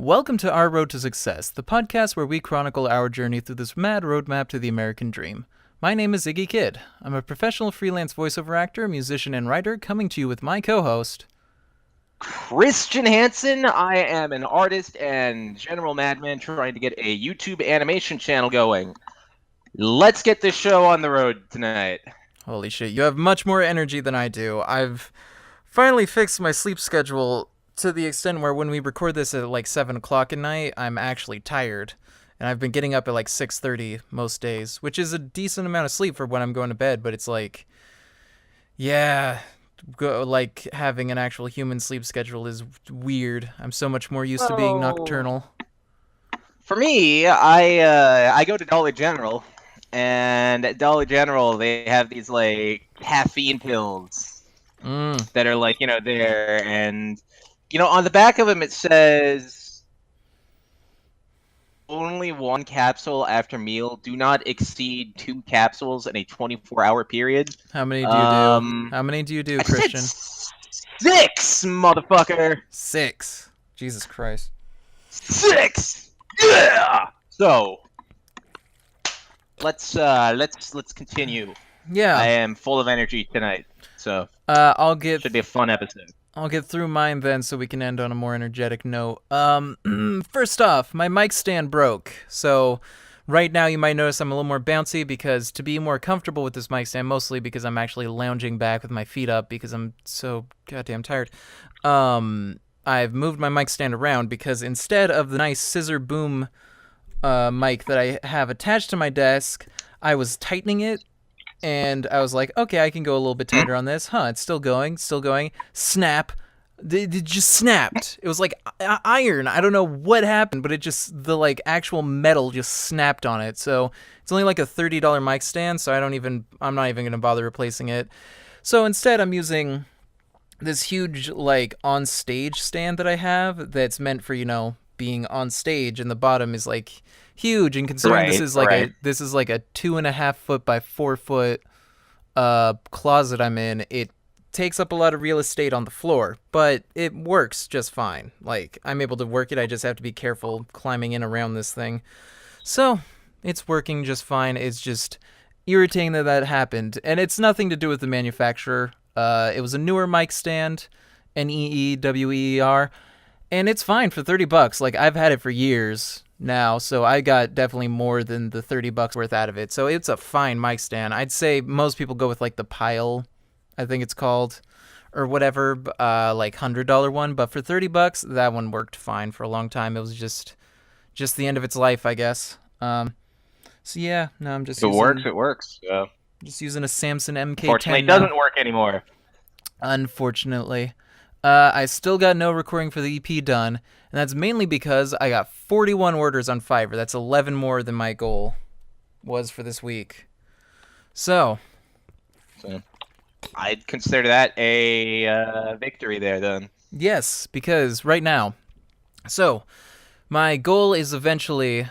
Welcome to Our Road to Success, the podcast where we chronicle our journey through this mad roadmap to the American dream. My name is Iggy Kid. I'm a professional freelance voiceover actor, musician, and writer coming to you with my co-host, Christian Hansen. I am an artist and general madman trying to get a YouTube animation channel going. Let's get this show on the road tonight. Holy shit, you have much more energy than I do. I've finally fixed my sleep schedule to the extent where when we record this at like 7 o'clock at night, I'm actually tired. And I've been getting up at like 6:30 most days, which is a decent amount of sleep for when I'm going to bed, but it's like, yeah, like having an actual human sleep schedule is weird. I'm so much more used to being nocturnal. For me, I go to Dollar General, and at Dollar General they have these like caffeine pills that are like, there, and on the back of them it says only one capsule after meal. Do not exceed 2 capsules in a 24-hour period. How many do you do? How many do you do, Christian? 6, motherfucker. 6. Jesus Christ. 6. Yeah. So let's continue. Yeah. I am full of energy tonight, so should be a fun episode. I'll get through mine then so we can end on a more energetic note. First off, my mic stand broke. So right now you might notice I'm a little more bouncy because to be more comfortable with this mic stand, mostly because I'm actually lounging back with my feet up because I'm so goddamn tired. I've moved my mic stand around because instead of the nice scissor boom mic that I have attached to my desk, I was tightening it. And I was like, okay, I can go a little bit tighter on this. It's still going. Snap. It just snapped. It was like iron. I don't know what happened, but the like actual metal just snapped on it. So it's only like a $30 mic stand, so I'm not even going to bother replacing it. So instead I'm using this huge like on stage stand that I have that's meant for, being on stage, and the bottom is like huge, and considering this is like a 2.5 foot by 4 foot closet I'm in, it takes up a lot of real estate on the floor, but it works just fine. Like, I'm able to work it, I just have to be careful climbing in around this thing. So it's working just fine. It's just irritating that happened, and it's nothing to do with the manufacturer. It was a newer mic stand, NEEWEER, and it's fine for $30. Like, I've had it for years now, so I got definitely more than the $30 worth out of it. So it's a fine mic stand. I'd say most people go with like the Pile, I think it's called, or whatever, like $100 one. But for $30, that one worked fine for a long time. It was just the end of its life, I guess. So yeah, no, I'm just. It works. Yeah. Just using a Samson MK10. Fortunately, it doesn't work anymore. Unfortunately. I still got no recording for the EP done, and that's mainly because I got 41 orders on Fiverr. That's 11 more than my goal was for this week. So I'd consider that a victory there, then. Yes, because right now, so my goal is eventually,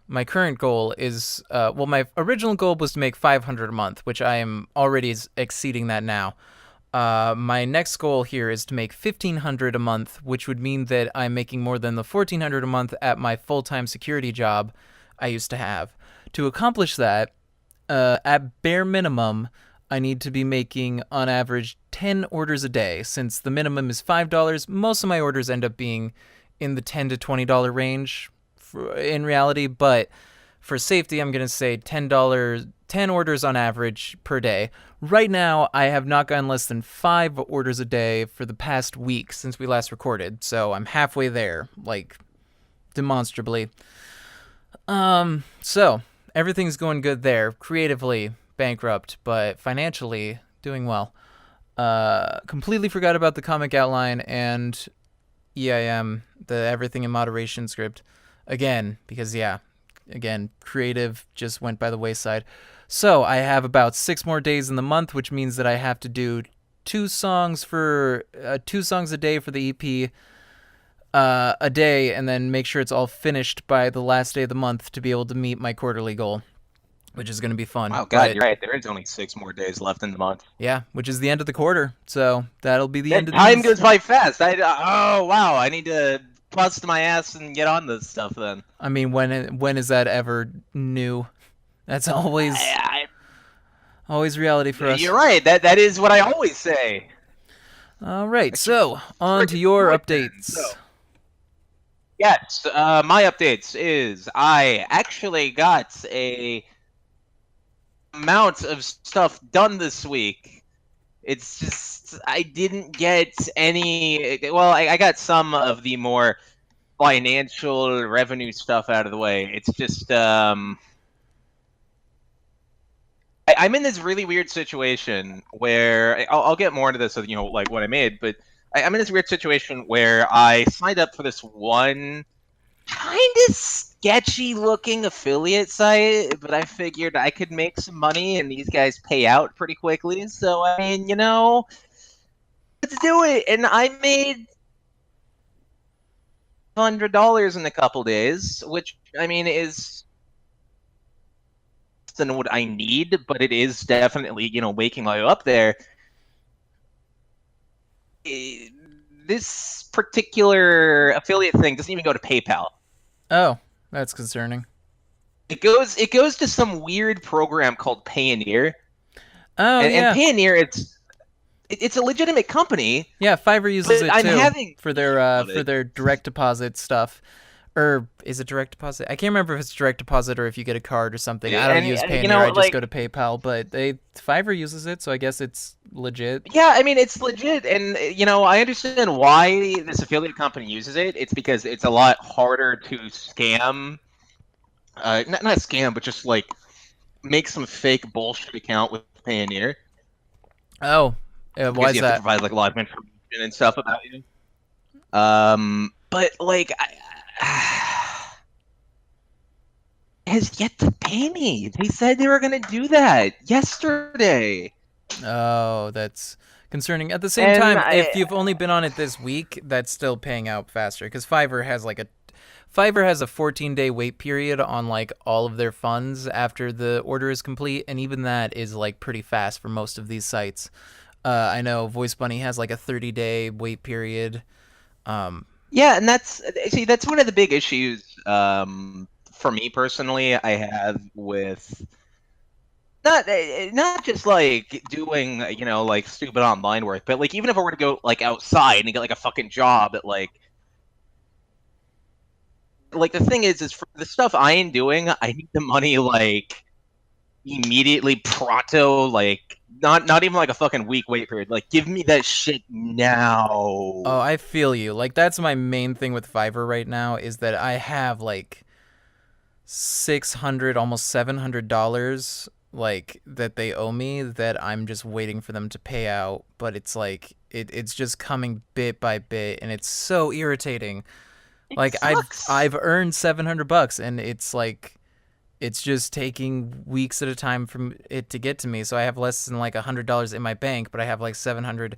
my current goal is, my original goal was to make 500 a month, which I am already exceeding that now. My next goal here is to make $1,500 a month, which would mean that I'm making more than the $1,400 a month at my full-time security job I used to have. To accomplish that, at bare minimum, I need to be making, on average, 10 orders a day. Since the minimum is $5, most of my orders end up being in the $10 to $20 range in reality, but for safety, I'm going to say $10 orders on average per day. Right now, I have not gotten less than 5 orders a day for the past week since we last recorded, so I'm halfway there, like, demonstrably. So, everything's going good there. Creatively, bankrupt, but financially, doing well. Completely forgot about the comic outline and EIM, the Everything in Moderation script, again, because, creative just went by the wayside. So I have about 6 more days in the month, which means that I have to do 2 songs a day for the EP a day, and then make sure it's all finished by the last day of the month to be able to meet my quarterly goal, which is going to be fun. Oh God, you're right. There is only 6 more days left in the month. Yeah, which is the end of the quarter. So that'll be the end of the time goes by fast. Oh wow, I need to bust my ass and get on this stuff then. I mean, when is that ever new? That's always reality for us. You're right. That is what I always say. All right, so on to your updates. So, yes, my updates is I actually got a amount of stuff done this week. It's just I didn't get any. Well, I got some of the more financial revenue stuff out of the way. It's just I'm in this really weird situation where I'll get more into this, like what I made, but I'm in this weird situation where I signed up for this one kind of sketchy looking affiliate site, but I figured I could make some money and these guys pay out pretty quickly. So, I mean, let's do it. And I made $100 in a couple days, which, I mean, is than what I need, but it is definitely, waking my up there. This particular affiliate thing doesn't even go to PayPal. Oh, that's concerning. It goes to some weird program called Payoneer. Oh, yeah. And Payoneer, it's a legitimate company. Yeah, Fiverr uses it too for their direct deposit stuff. Or is it direct deposit? I can't remember if it's direct deposit or if you get a card or something. I don't use Payoneer. I just go to PayPal, but Fiverr uses it, so I guess it's legit. Yeah, I mean, it's legit, and I understand why this affiliate company uses it. It's because it's a lot harder to scam. Not scam, but just like make some fake bullshit account with Payoneer. Oh, why is you that? have to provide like a lot of information and stuff about you. But like. Has yet to pay me. They said they were going to do that yesterday. Oh, that's concerning. At the same time, if you've only been on it this week, that's still paying out faster because Fiverr has a 14-day wait period on like all of their funds after the order is complete, and even that is like pretty fast for most of these sites. I know Voice Bunny has like a 30-day wait period. Yeah, and that's one of the big issues for me personally I have with not just like doing like stupid online work, but like even if I were to go like outside and get like a fucking job at like the thing is for the stuff I am doing, I need the money like immediately pronto, like not even like a fucking week wait period. Like, give me that shit now. Oh, I feel you. Like, that's my main thing with Fiverr right now is that I have like $600, almost $700, like that they owe me that I'm just waiting for them to pay out. But it's like it's just coming bit by bit, and it's so irritating. Like I've earned $700, and it's like. It's just taking weeks at a time for it to get to me. So I have less than like $100 in my bank, but I have like 700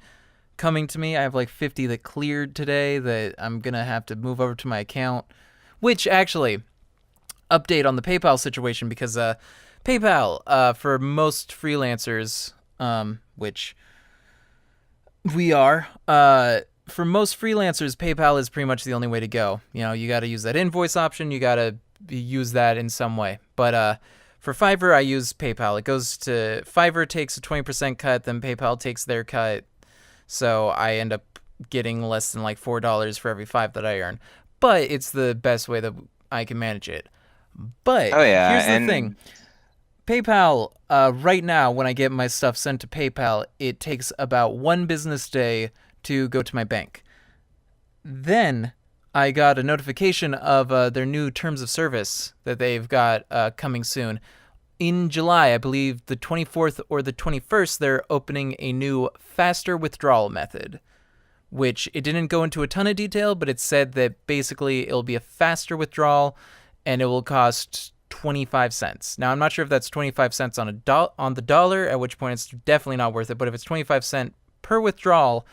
coming to me. I have like 50 that cleared today that I'm going to have to move over to my account, which actually update on the PayPal situation because PayPal for most freelancers, which we are, for most freelancers, PayPal is pretty much the only way to go. You got to use that invoice option. You got to use that in some way. But for Fiverr, I use PayPal. It goes to Fiverr takes a 20% cut, then PayPal takes their cut. So I end up getting less than like $4 for every $5 that I earn. But it's the best way that I can manage it. But here's the thing. PayPal, right now, when I get my stuff sent to PayPal, it takes about 1 business day to go to my bank. Then I got a notification of their new terms of service that they've got coming soon. In July, I believe the 24th or the 21st, they're opening a new faster withdrawal method, which it didn't go into a ton of detail, but it said that basically it'll be a faster withdrawal and it will cost 25 cents. Now, I'm not sure if that's 25 cents on the dollar, at which point it's definitely not worth it, but if it's 25 cents per withdrawal,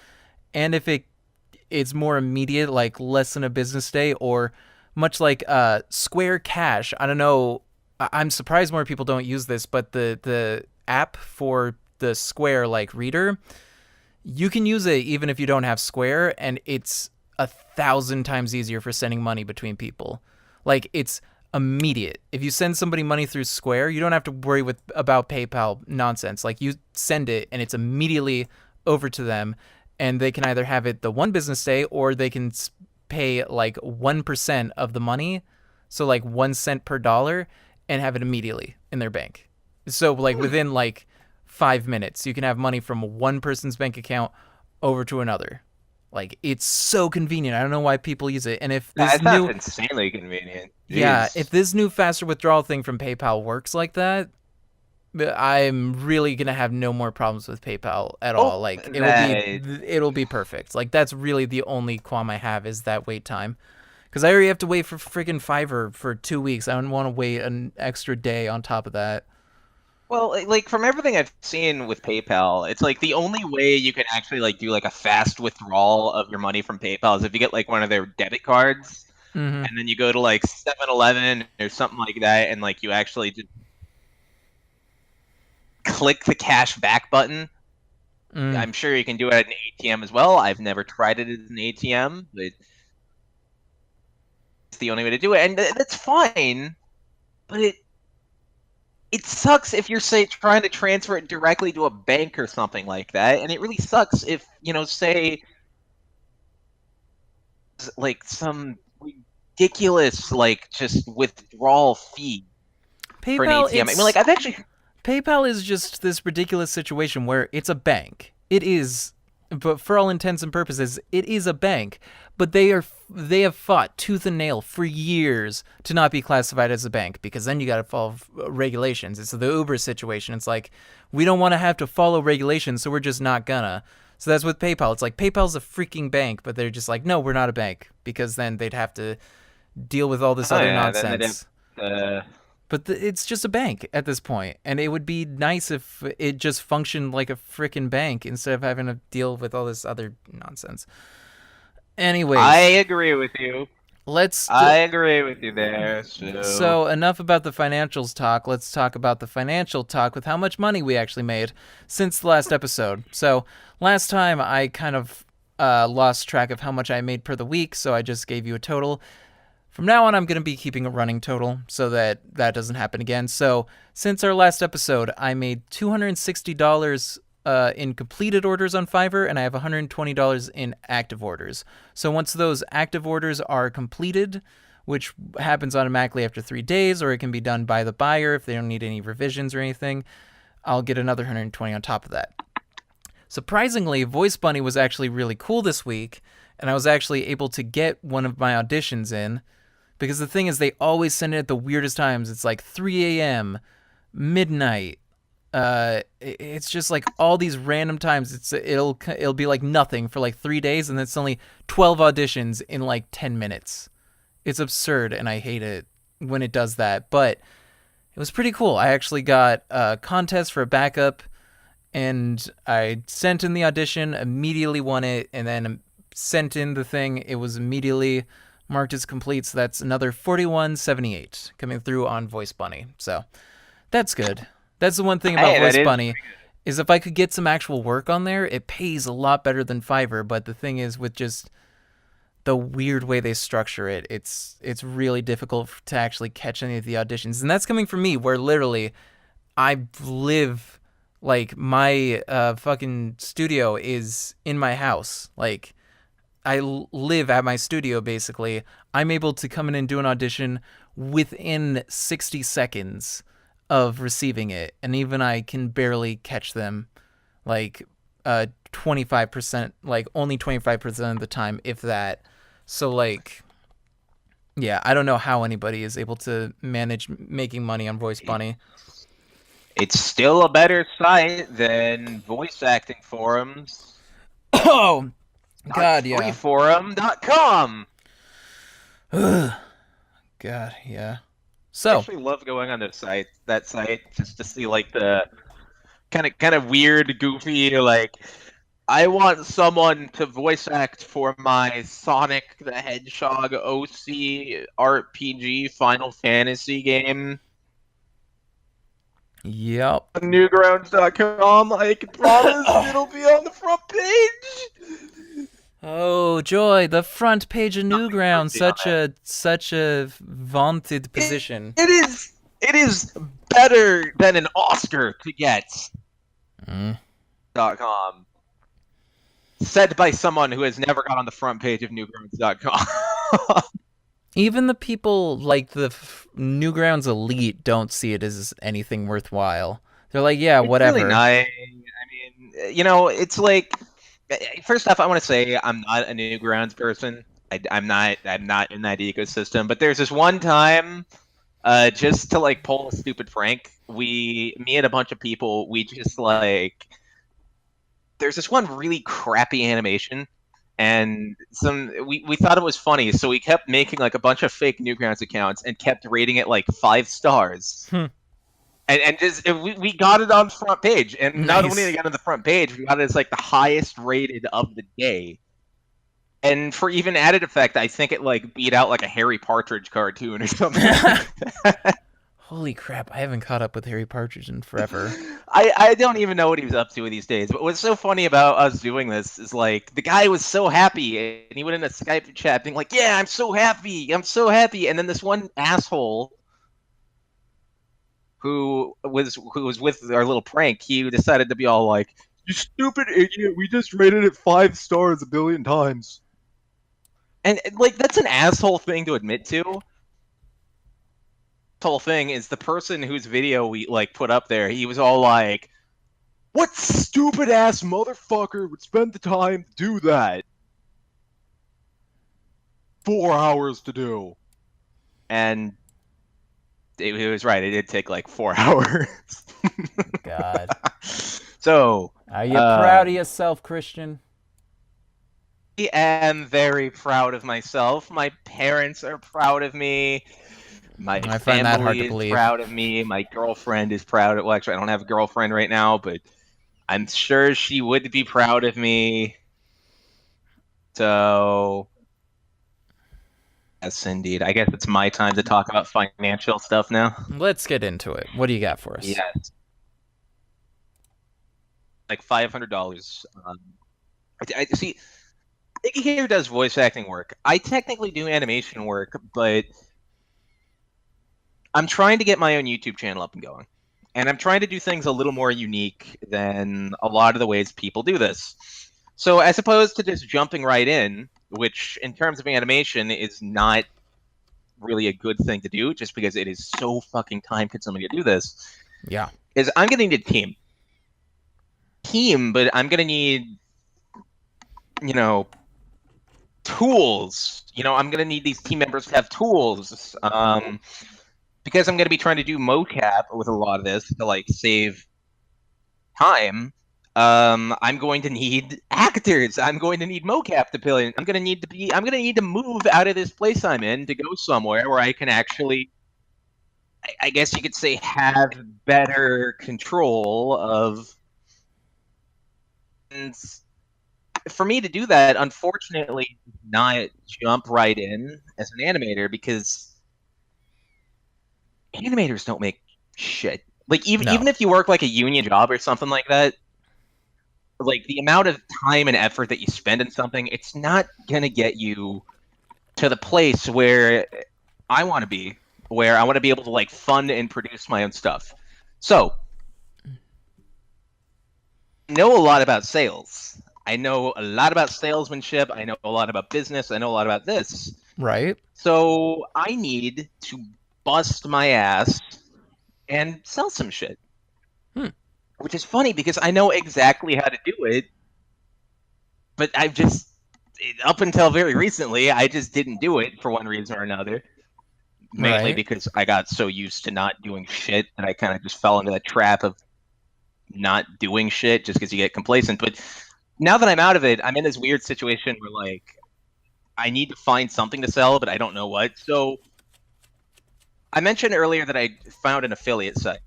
and if it's more immediate, like less than a business day, or much like Square Cash. I don't know. I'm surprised more people don't use this, but the app for the Square like reader, you can use it even if you don't have Square, and it's 1,000 times easier for sending money between people. Like, it's immediate. If you send somebody money through Square, you don't have to worry about PayPal nonsense. Like, you send it and it's immediately over to them, and they can either have it the one business day, or they can pay like 1% of the money, so like 1 cent per dollar, and have it immediately in their bank. So like within like 5 minutes, you can have money from one person's bank account over to another. Like, it's so convenient. I don't know why people use it. And if this That's insanely convenient. Jeez. Yeah, if this new faster withdrawal thing from PayPal works like that, I'm really gonna have no more problems with PayPal at all. Like, it'll be perfect. Like, that's really the only qualm I have, is that wait time, because I already have to wait for friggin' Fiverr for 2 weeks. I don't want to wait an extra day on top of that. Well, like, from everything I've seen with PayPal, it's like the only way you can actually like do like a fast withdrawal of your money from PayPal is if you get like one of their debit cards, and then you go to like 7-Eleven or something like that, and like you actually just click the cash back button. I'm sure you can do it at an ATM as well. I've never tried it at an ATM, but it's the only way to do it, and that's fine. But it sucks if you're, say, trying to transfer it directly to a bank or something like that, and it really sucks if, say, like, some ridiculous, like, just withdrawal fee for an ATM. I mean, like, PayPal is just this ridiculous situation where it's a bank. It is, but for all intents and purposes, it is a bank. But they have fought tooth and nail for years to not be classified as a bank, because then you got to follow regulations. It's the Uber situation. It's like, we don't want to have to follow regulations, so we're just not gonna. So that's with PayPal. It's like, PayPal's a freaking bank, but they're just like, no, we're not a bank, because then they'd have to deal with all this other nonsense. But it's just a bank at this point, and it would be nice if it just functioned like a freaking bank instead of having to deal with all this other nonsense. Anyways, I agree with you. I agree with you there. So enough about the financials talk. Let's talk about the financial talk with how much money we actually made since the last episode. So last time I kind of lost track of how much I made per the week, so I just gave you a total. From now on, I'm going to be keeping a running total so that doesn't happen again. So since our last episode, I made $260 in completed orders on Fiverr, and I have $120 in active orders. So once those active orders are completed, which happens automatically after 3 days, or it can be done by the buyer if they don't need any revisions or anything, I'll get another 120 on top of that. Surprisingly, Voice Bunny was actually really cool this week, and I was actually able to get one of my auditions in, because the thing is, they always send it at the weirdest times. It's like 3 a.m., midnight. It's just like all these random times. It'll be like nothing for like 3 days, and it's only 12 auditions in like 10 minutes. It's absurd, and I hate it when it does that. But it was pretty cool. I actually got a contest for a backup, and I sent in the audition, immediately won it, and then sent in the thing. It was immediately marked as complete, so that's another $41.78 coming through on Voice Bunny. So that's good. That's the one thing about Voice Bunny, is if I could get some actual work on there, it pays a lot better than Fiverr. But the thing is, with just the weird way they structure it, it's really difficult to actually catch any of the auditions. And that's coming from me, where literally I live, like, my fucking studio is in my house. Like, I live at my studio, basically. I'm able to come in and do an audition within 60 seconds of receiving it, and even I can barely catch them, like, 25%, like, only 25% of the time, if that. So, like, yeah, I don't know how anybody is able to manage making money on Voice Bunny. It's still a better site than voice acting forums. Oh, God, yeah. Freeforum.com. God, yeah. So I actually love going on that site, just to see like the kind of weird, goofy, like, I want someone to voice act for my Sonic the Hedgehog OC RPG Final Fantasy game. Yep. Newgrounds.com. I can promise it'll be on the front page. Oh, Oh, joy! The front page of Nothing Newgrounds, worthy on such a vaunted position. It is better than an Oscar could get. Mm. .com. Said by someone who has never got on the front page of Newgrounds.com. Even the people like the Newgrounds elite don't see it as anything worthwhile. They're like, yeah, It's whatever. really nice. I mean, it's like, first off, I want to say I'm not a Newgrounds person. I'm not in that ecosystem. But there's this one time, just to like pull a stupid prank, me and a bunch of people, we just like, there's this one really crappy animation, and we thought it was funny, so we kept making like a bunch of fake Newgrounds accounts and kept rating it like 5 stars. And just we got it on the front page, and not only did we get it on the front page, we got it as like the highest rated of the day. And for even added effect, I think it like beat out like a Harry Partridge cartoon or something. Holy crap! I haven't caught up with Harry Partridge in forever. I don't even know what he was up to these days. But what's so funny about us doing this is like the guy was so happy, and he went in a Skype chat being like, "Yeah, I'm so happy, I'm so happy." And then this one asshole who was with our little prank, he decided to be all like, "You stupid idiot! We just rated it 5 stars a billion times." And like that's an asshole thing to admit to. Whole thing is the person whose video we like put up there, he was all like, "What stupid ass motherfucker would spend the time to do that? 4 hours to do." And he was right, it did take like 4 hours. God. So Are you proud of yourself, Christian? I am very proud of myself. My parents are proud of me. My I find that hard to family is believe. proud of me. My girlfriend is proud of. Well, actually, I don't have a girlfriend right now, but I'm sure she would be proud of me. So, yes, indeed. I guess it's my time to talk about financial stuff now. Let's get into it. What do you got for us? Yes. Like $500. I see. Iggy here does voice acting work. I technically do animation work, but I'm trying to get my own YouTube channel up and going. And I'm trying to do things a little more unique than a lot of the ways people do this. So as opposed to just jumping right in, which in terms of animation is not really a good thing to do just because it is so fucking time consuming to do this. Yeah. Is I'm going to need a team. But I'm going to need, tools. I'm going to need these team members to have tools. Because I'm going to be trying to do mocap with a lot of this to like save time. I'm going to need actors. I'm going to need mocap to fill in. I'm going to need to move out of this place I'm in to go somewhere where I can actually, I guess you could say, have better control of. And for me to do that, unfortunately, not jump right in as an animator because animators don't make shit. Like even if you work like a union job or something like that, like the amount of time and effort that you spend in something, it's not gonna get you to the place where I want to be, where I want to be able to like fund and produce my own stuff. So I know a lot about sales. I know a lot about salesmanship. I know a lot about business. I know a lot about this. Right. So I need to bust my ass and sell some shit. Which is funny because I know exactly how to do it, but I've just, up until very recently, I just didn't do it for one reason or another. Mainly because I got so used to not doing shit that I kind of just fell into that trap of not doing shit just because you get complacent. But now that I'm out of it, I'm in this weird situation where like I need to find something to sell, but I don't know what. So I mentioned earlier that I found an affiliate site.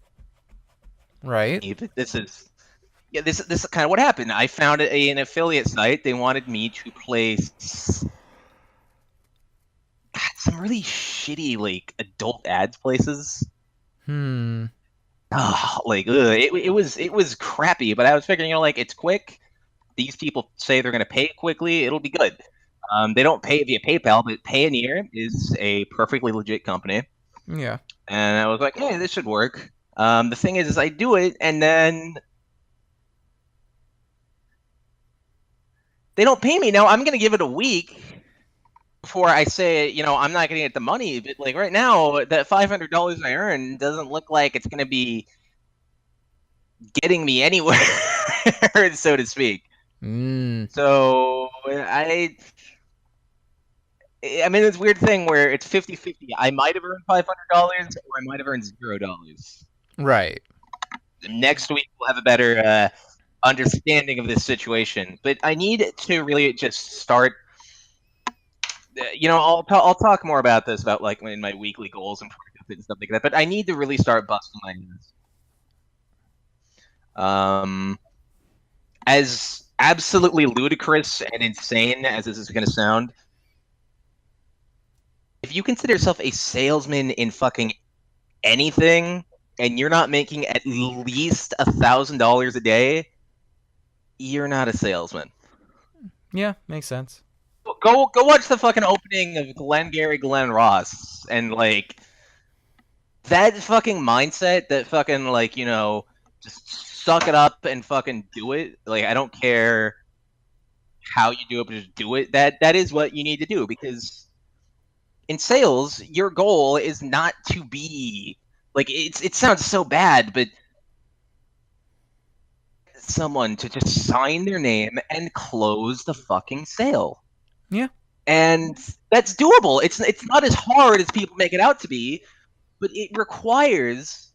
Right. This is kind of what happened. I found an affiliate site. They wanted me to place some really shitty like adult ads places. It was crappy, but I was figuring, like, it's quick. These people say they're going to pay quickly. It'll be good. They don't pay via PayPal, but Payoneer is a perfectly legit company. Yeah. And I was like, hey, this should work. The thing is I do it, and then they don't pay me. Now I'm gonna give it a week before I say, I'm not gonna get the money. But like right now, that $500 I earn doesn't look like it's gonna be getting me anywhere, so to speak. So I'm in this weird thing where it's 50-50. I might have earned $500 or I might have earned $0. Right. Next week we'll have a better understanding of this situation. But I need to really just start. I'll talk more about this about like in my weekly goals and stuff like that. But I need to really start busting my ass. As absolutely ludicrous and insane as this is going to sound, if you consider yourself a salesman in fucking anything and you're not making at least $1,000 a day, you're not a salesman. Yeah, makes sense. Go watch the fucking opening of Glenn Ross, and like that fucking mindset, that fucking like, just suck it up and fucking do it. Like, I don't care how you do it, but just do it. That is what you need to do, because in sales, your goal is not to be like, it sounds so bad, but someone to just sign their name and close the fucking sale. Yeah. And that's doable. It's not as hard as people make it out to be, but it requires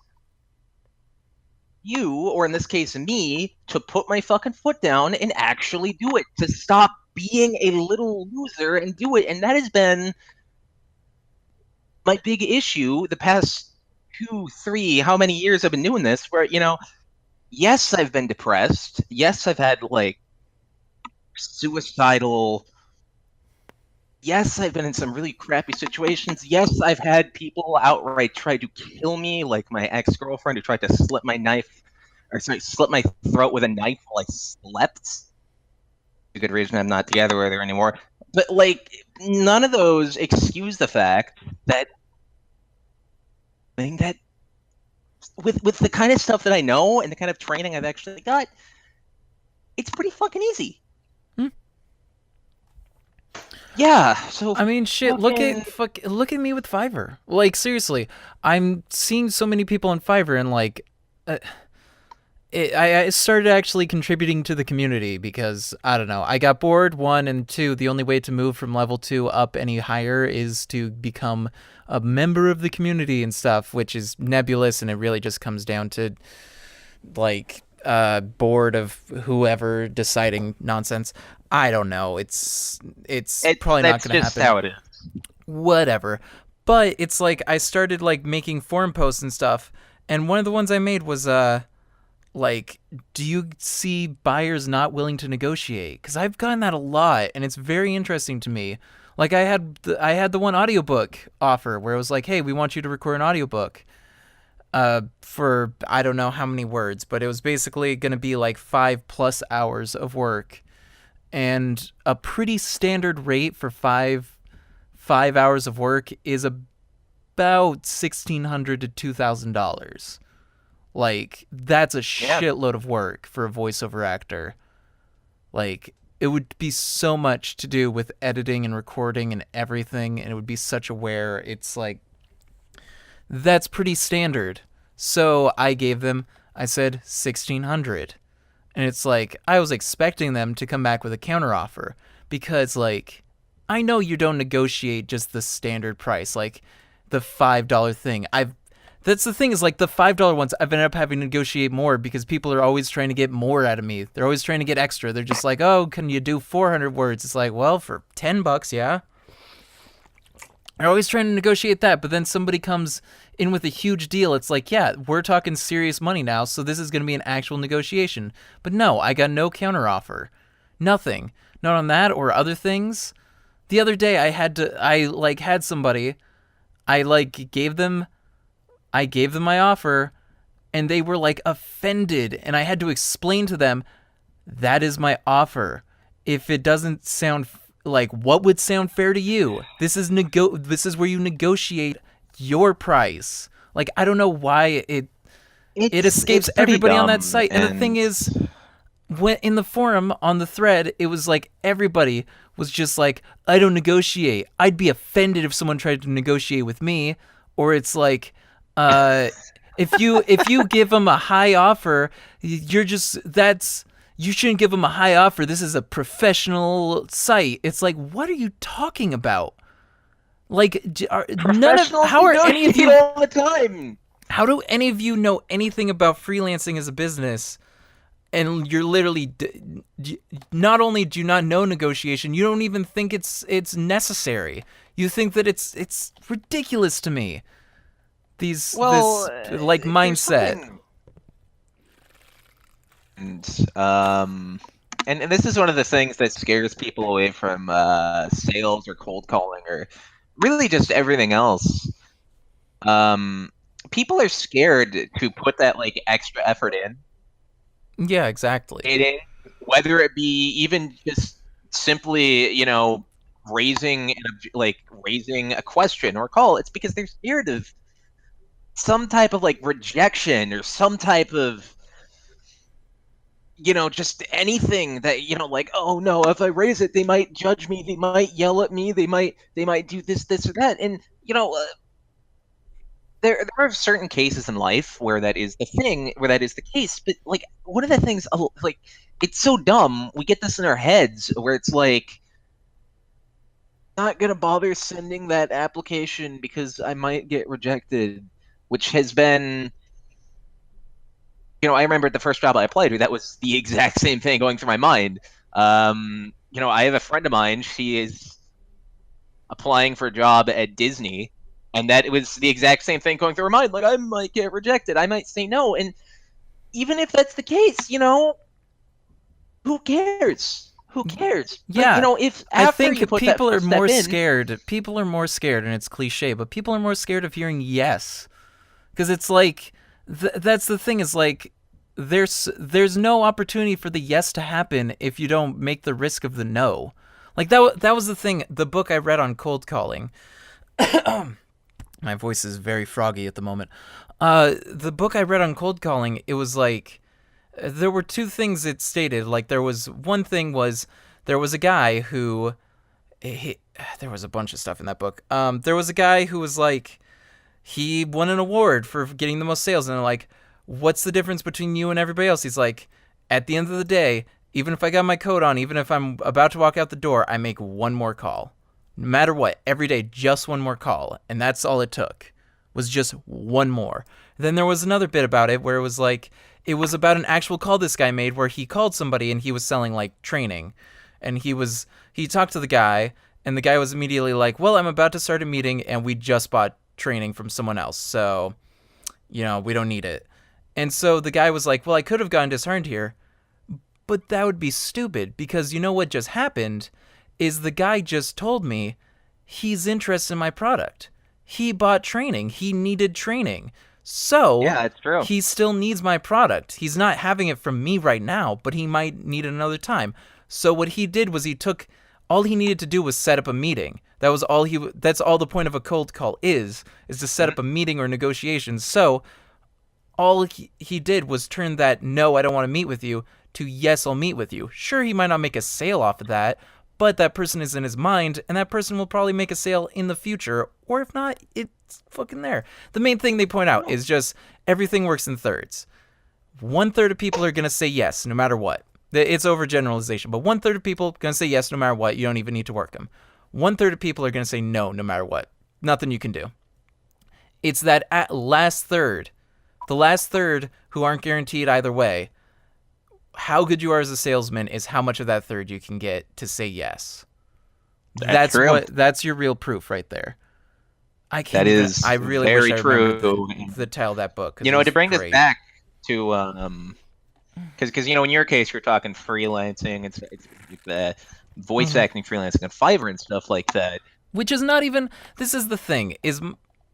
you, or in this case me, to put my fucking foot down and actually do it, to stop being a little loser and do it. And that has been my big issue the past 2, 3, how many years I've been doing this, where, yes, I've been depressed. Yes, I've had like suicidal. Yes, I've been in some really crappy situations. Yes, I've had people outright try to kill me, like my ex-girlfriend who tried to slit my throat with a knife while I slept. A good reason I'm not together with her anymore. But like, none of those excuse the fact that with the kind of stuff that I know and the kind of training I've actually got, it's pretty fucking easy. Yeah, so I mean, shit. Look at me with Fiverr. Like, seriously, I'm seeing so many people on Fiverr, and like, I started actually contributing to the community because I don't know. I got bored. 1 and 2. The only way to move from level 2 up any higher is to become a member of the community and stuff, which is nebulous, and it really just comes down to like board of whoever deciding nonsense. I don't know. It's probably not going to happen. That's just how it is. Whatever. But it's like I started like making forum posts and stuff, and one of the ones I made was like, do you see buyers not willing to negotiate? Because I've gotten that a lot, and it's very interesting to me. Like I had the one audiobook offer where it was like, hey, we want you to record an audiobook for I don't know how many words, but it was basically going to be like 5+ hours of work. And a pretty standard rate for five hours of work is about $1,600 to $2,000. Like, that's a shitload of work for a voiceover actor. Like, it would be so much to do with editing and recording and everything, and it would be such a wear. It's like, that's pretty standard. So I said $1,600. And it's like, I was expecting them to come back with a counteroffer because, like, I know you don't negotiate just the standard price, like the $5 thing. That's the thing, is like the $5 ones, I've ended up having to negotiate more because people are always trying to get more out of me. They're always trying to get extra. They're just like, oh, can you do 400 words? It's like, well, for $10, yeah. They're always trying to negotiate that, but then somebody comes in with a huge deal. It's like, yeah, we're talking serious money now, so this is going to be an actual negotiation. But no, I got no counteroffer. Nothing. Not on that or other things. The other day I had somebody, I gave them my offer, and they were like offended, and I had to explain to them, that is my offer. If it doesn't sound like what would sound fair to you. This is where you negotiate your price. Like, I don't know why it escapes it's pretty everybody on that dumb, site. And the thing is, when in the forum on the thread, it was like everybody was just like, I don't negotiate. I'd be offended if someone tried to negotiate with me. Or it's like, if you give them a high offer, you shouldn't give them a high offer. This is a professional site. It's like, what are you talking about? Like, how are any of you all the time? How do any of you know anything about freelancing as a business? And you're literally, not only do you not know negotiation, you don't even think it's necessary. You think that it's ridiculous to me. This like mindset. And this is one of the things that scares people away from sales or cold calling or really just everything else. People are scared to put that like extra effort in. Yeah, exactly. Whether it be even just simply, raising a question or call, it's because they're scared of some type of like rejection or some type of just anything that like, oh no, if I raise it they might judge me, they might yell at me, they might do this or that. And there are certain cases in life where that is the thing, where that is the case. But like, one of the things, like, it's so dumb, we get this in our heads where it's like, not gonna bother sending that application because I might get rejected, which has been, I remember the first job I applied to, that was the exact same thing going through my mind. I have a friend of mine, she is applying for a job at Disney, and that was the exact same thing going through her mind. Like, I might get rejected, I might say no. And even if that's the case, who cares? Who cares? Yeah, but, if I after think you put people that are more step in, scared. People are more scared, and it's cliche, but people are more scared of hearing yes, because it's like that's the thing. Is like there's no opportunity for the yes to happen if you don't make the risk of the no. Like that was the thing. The book I read on cold calling. My voice is very froggy at the moment. The book I read on cold calling, it was like, there were two things it stated. Like, there was one thing was, there was a guy who, there was a bunch of stuff in that book. There was a guy who was like, he won an award for getting the most sales. And they're like, what's the difference between you and everybody else? He's like, at the end of the day, even if I got my coat on, even if I'm about to walk out the door, I make one more call. No matter what, every day, just one more call. And that's all it took, was just one more. Then there was another bit about it where it was like, it was about an actual call this guy made where he called somebody and he was selling like training. And he talked to the guy, and the guy was immediately like, well, I'm about to start a meeting and we just bought training from someone else. So, we don't need it. And so the guy was like, well, I could have gotten disheartened here, but that would be stupid, because you know what just happened is the guy just told me he's interested in my product. He bought training. He needed training. So yeah, it's true. He still needs my product. He's not having it from me right now, but he might need it another time. So what he did was all he needed to do was set up a meeting. That's all the point of a cold call is to set up a meeting or negotiation. So all he did was turn that no, I don't want to meet with you, to yes, I'll meet with you. Sure, he might not make a sale off of that, but that person is in his mind, and that person will probably make a sale in the future, or if not, it's fucking there. The main thing they point out is just everything works in thirds. 1/3 of people are going to say yes, no matter what. It's overgeneralization, but 1/3 of people are going to say yes no matter what. You don't even need to work them. 1/3 of people are going to say no matter what. Nothing you can do. It's that last third, the last third who aren't guaranteed either way. How good you are as a salesman is how much of that third you can get to say yes. That's your real proof right there. I really very wish I true. The title of that book. To bring this back to because in your case you're talking freelancing, it's the voice acting freelancing on Fiverr and stuff like that. Which is not even. This is the thing.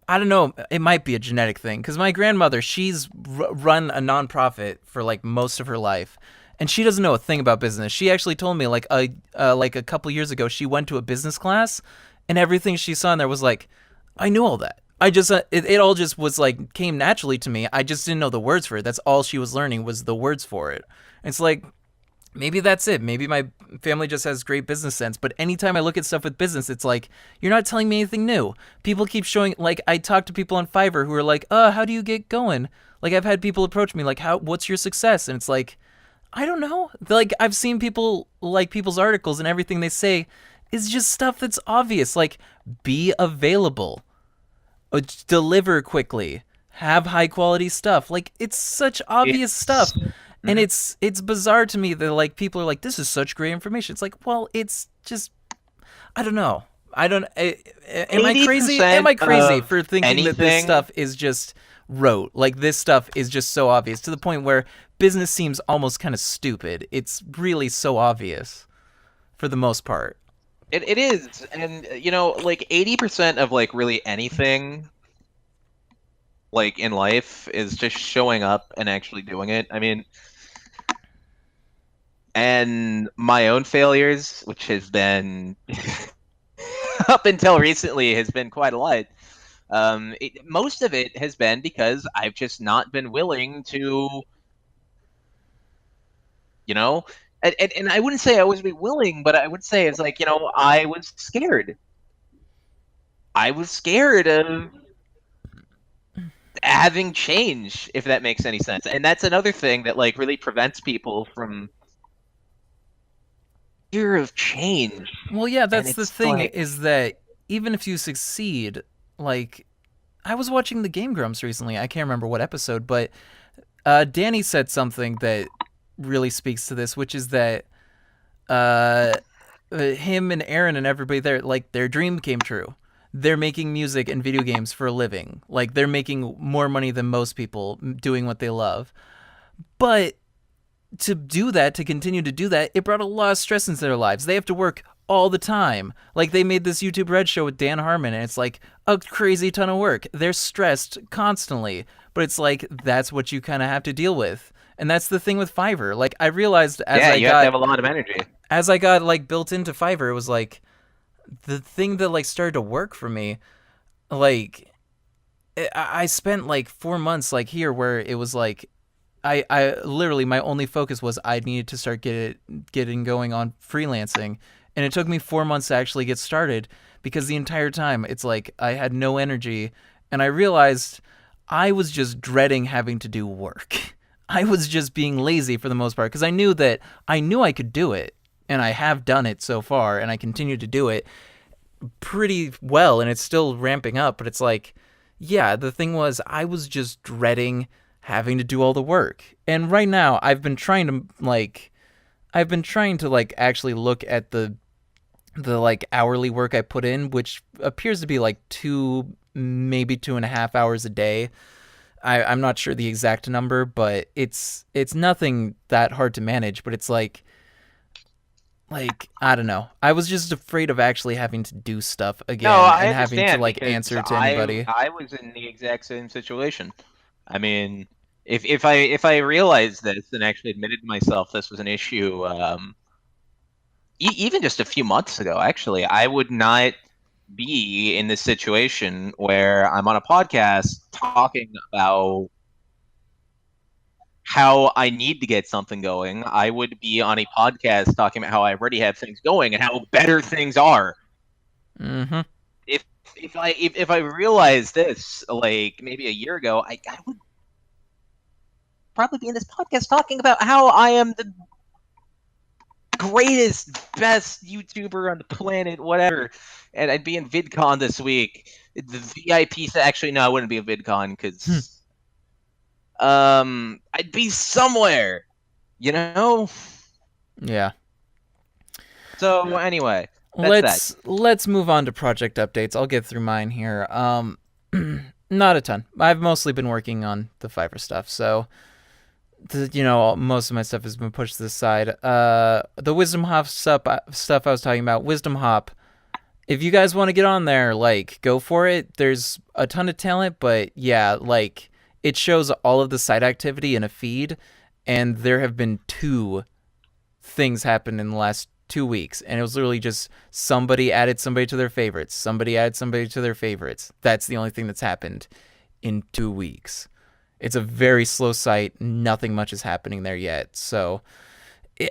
I don't know. It might be a genetic thing, because my grandmother, she's run a nonprofit for like most of her life, and she doesn't know a thing about business. She actually told me like a couple years ago she went to a business class, and everything she saw in there was like, I knew all that. I just it all just was like came naturally to me. I just didn't know the words for it. That's all she was learning was the words for it. It's like maybe that's it. Maybe my family just has great business sense. But anytime I look at stuff with business, it's like, you're not telling me anything new. People keep showing, like, I talk to people on Fiverr who are like, how do you get going? Like, I've had people approach me, like, what's your success? And it's like, I don't know. Like, I've seen people, like, people's articles and everything they say is just stuff that's obvious. Like, be available, deliver quickly, have high quality stuff. Like, it's such obvious stuff. And it's bizarre to me that like people are like, this is such great information. It's like, well, it's just, I don't know. Am I crazy? Am I crazy for thinking that this stuff is just rote? Like this stuff is just so obvious to the point where business seems almost kind of stupid. It's really so obvious for the most part. It is. And, you know, like 80% of like really anything like in life is just showing up and actually doing it. I mean, and my own failures, which has been up until recently has been quite a lot. Most of it has been because I've just not been willing to, you know, and I wouldn't say I was willing, but I would say it's like, you know, I was scared. I was scared of having change, if that makes any sense. And that's another thing that like really prevents people from fear of change. Well, yeah, that's the thing like, is that even if you succeed, like I was watching the Game Grumps recently. I can't remember what episode, but Danny said something that really speaks to this, which is that him and Aaron and everybody there, like their dream came true. They're making music and video games for a living. Like they're making more money than most people doing what they love. But to do that, to continue to do that, it brought a lot of stress into their lives. They have to work all the time. Like they made this YouTube Red show with Dan Harmon, and it's like a crazy ton of work. They're stressed constantly, but it's like that's what you kind of have to deal with. And that's the thing with Fiverr. Like I realized as I you have to have a lot of energy. As I got like built into Fiverr, it was like the thing that like started to work for me. Like I spent like 4 months like here where it was like I literally my only focus was I needed to start getting going on freelancing, and it took me 4 months to actually get started because the entire time it's like I had no energy, and I realized I was just dreading having to do work. I was just being lazy for the most part because I knew I could do it, and I have done it so far, and I continue to do it pretty well, and it's still ramping up, but it's like, yeah, the thing was I was just dreading having to do all the work. And right now I've been trying to like actually look at the like hourly work I put in, which appears to be like maybe 2.5 hours a day. I'm not sure the exact number, but it's nothing that hard to manage, but it's like I don't know. I was just afraid of actually having to do stuff again and having to like answer to anybody. I was in the exact same situation. I mean, if I realized this and actually admitted to myself this was an issue, even just a few months ago, actually, I would not be in this situation where I'm on a podcast talking about how I need to get something going. I would be on a podcast talking about how I already have things going and how better things are. Mm-hmm. If I realized this like maybe a year ago, I would probably be in this podcast talking about how I am the greatest, best YouTuber on the planet, whatever. And I'd be in VidCon this week. The VIP, actually, no, I wouldn't be at VidCon because I'd be somewhere, you know? Yeah. So anyway, let's move on to project updates. I'll get through mine here. Not a ton. I've mostly been working on the Fiverr stuff, so most of my stuff has been pushed to the side. The Wisdom Hop stuff I was talking about, Wisdom Hop. If you guys want to get on there, like, go for it. There's a ton of talent, but yeah, like, it shows all of the site activity in a feed, and there have been 2 things happen in the last 2 weeks, and it was literally just somebody added somebody to their favorites. Somebody added somebody to their favorites. That's the only thing that's happened in 2 weeks. It's a very slow site. Nothing much is happening there yet. So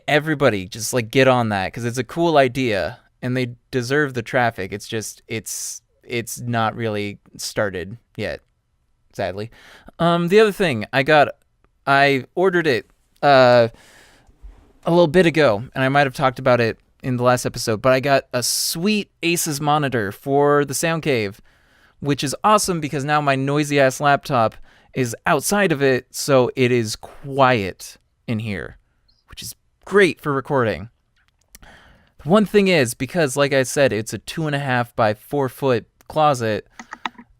everybody just like get on that because it's a cool idea and they deserve the traffic. It's just it's not really started yet, sadly. The other thing I ordered it a little bit ago, and I might have talked about it in the last episode, but I got a sweet Asus monitor for the Sound Cave, which is awesome because now my noisy ass laptop is outside of it, so it is quiet in here, which is great for recording. The one thing is, because like I said, it's a 2.5 by 4 foot closet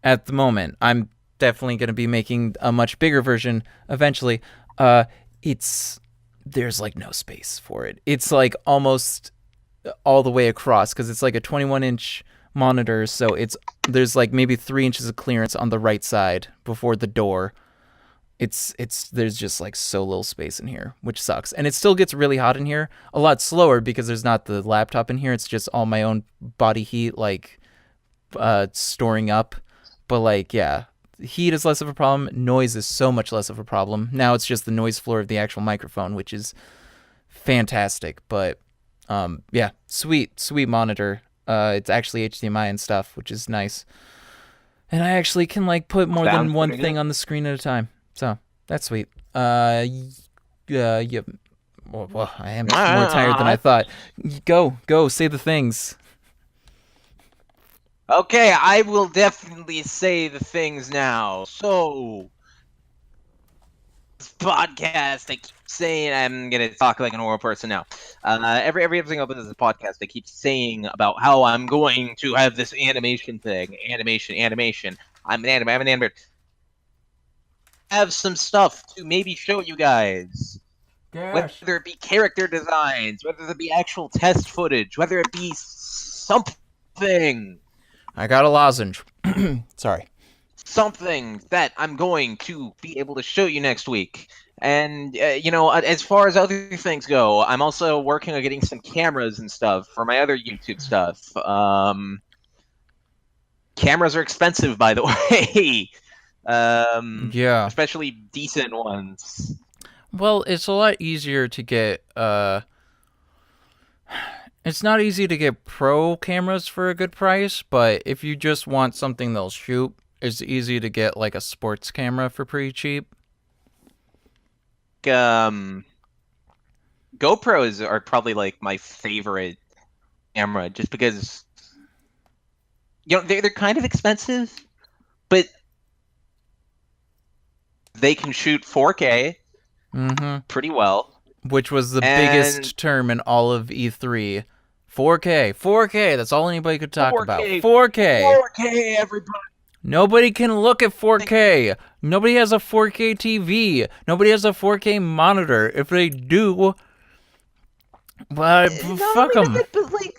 at the moment. I'm definitely going to be making a much bigger version eventually. There's like no space for it. It's like almost all the way across because it's like a 21-inch monitor, so there's like maybe 3 inches of clearance on the right side before the door. There's just like so little space in here, which sucks. And it still gets really hot in here, a lot slower because there's not the laptop in here. It's just all my own body heat, like storing up. But like, yeah, heat is less of a problem. Noise is so much less of a problem. Now it's just the noise floor of the actual microphone, which is fantastic. But yeah, sweet monitor. It's actually HDMI and stuff, which is nice. And I actually can like put more than one thing on the screen at a time. So that's sweet. Yeah. Well, I am more tired than I thought. Go, say the things. Okay, I will definitely say the things now. So, this podcast, I keep saying I'm gonna talk like a normal person now. Every single bit of this podcast, I keep saying about how I'm going to have this animation thing. Animation. I'm an animator. Have some stuff to maybe show you guys. Gosh. Whether it be character designs, whether it be actual test footage, whether it be something. I got a lozenge. Sorry. Something that I'm going to be able to show you next week. And, as far as other things go, I'm also working on getting some cameras and stuff for my other YouTube stuff. Cameras are expensive, by the way. Yeah. Especially decent ones. Well, it's a lot easier to get, it's not easy to get pro cameras for a good price, but if you just want something that'll shoot, it's easy to get like a sports camera for pretty cheap. GoPros are probably like my favorite camera just because they're kind of expensive, but they can shoot 4K pretty well. Which was the biggest term in all of E3. 4K. That's all anybody could talk about. 4K, everybody. Nobody can look at 4K. Nobody has a 4K TV. Nobody has a 4K monitor. If they do, well, fuck them. But like,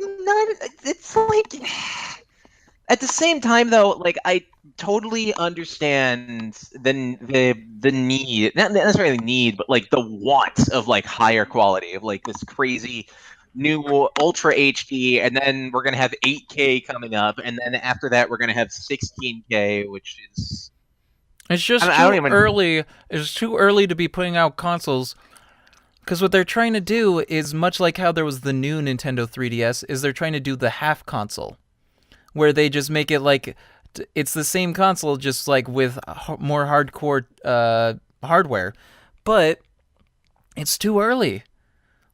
it's like at the same time though, like I totally understand the need, not necessarily need, but like the want of like higher quality, of like this crazy new Ultra HD, and then we're gonna have 8K coming up, and then after that we're gonna have 16K, which is it's just too early. It's too early to be putting out consoles, because what they're trying to do is much like how there was the new Nintendo 3DS, is they're trying to do the half console, where they just make it like it's the same console, just like with more hardcore hardware, but it's too early.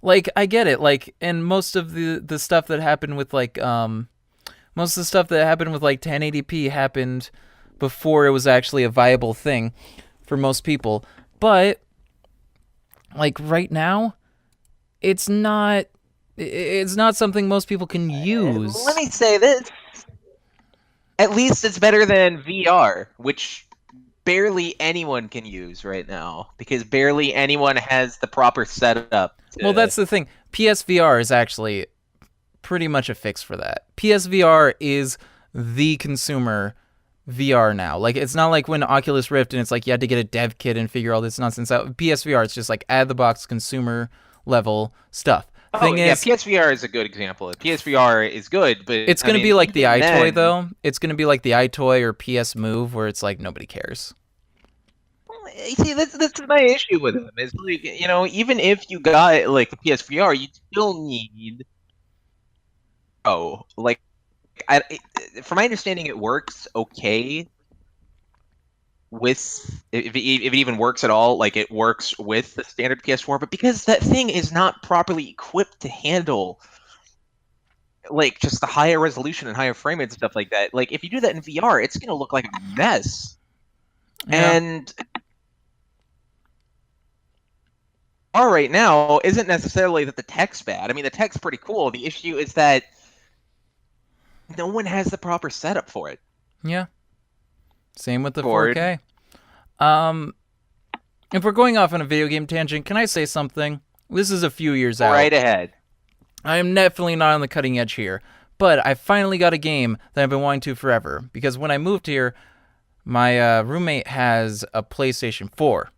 Like, I get it, like, and most of the stuff that happened with, like, 1080p happened before it was actually a viable thing for most people. But, like, right now, it's not something most people can use. Let me say this. At least it's better than VR, which barely anyone can use right now, because barely anyone has the proper setup. Well, that's the thing. PSVR is actually pretty much a fix for that. PSVR is the consumer VR now. Like, it's not like when Oculus Rift and it's like you had to get a dev kit and figure all this nonsense out. PSVR, it's just like add the box consumer level stuff. Thing is, PSVR is a good example. PSVR is good, but it's going to be like the iToy, though. It's going to be like the iToy or PS Move, where it's like nobody cares. You see, that's my issue with them. Is like, even if you got like the PSVR, you still need. Like, from my understanding, it works okay with if it even works at all. Like, it works with the standard PS4, but because that thing is not properly equipped to handle like just the higher resolution and higher frame rate and stuff like that. Like, if you do that in VR, it's gonna look like a mess. Yeah. And right now isn't necessarily that the tech's bad. I mean, the tech's pretty cool. The issue is that no one has the proper setup for it. Yeah. Same with the 4K. If we're going off on a video game tangent, can I say something? This is a few years out. Right ahead. I am definitely not on the cutting edge here, but I finally got a game that I've been wanting to forever. Because when I moved here, my roommate has a PlayStation 4.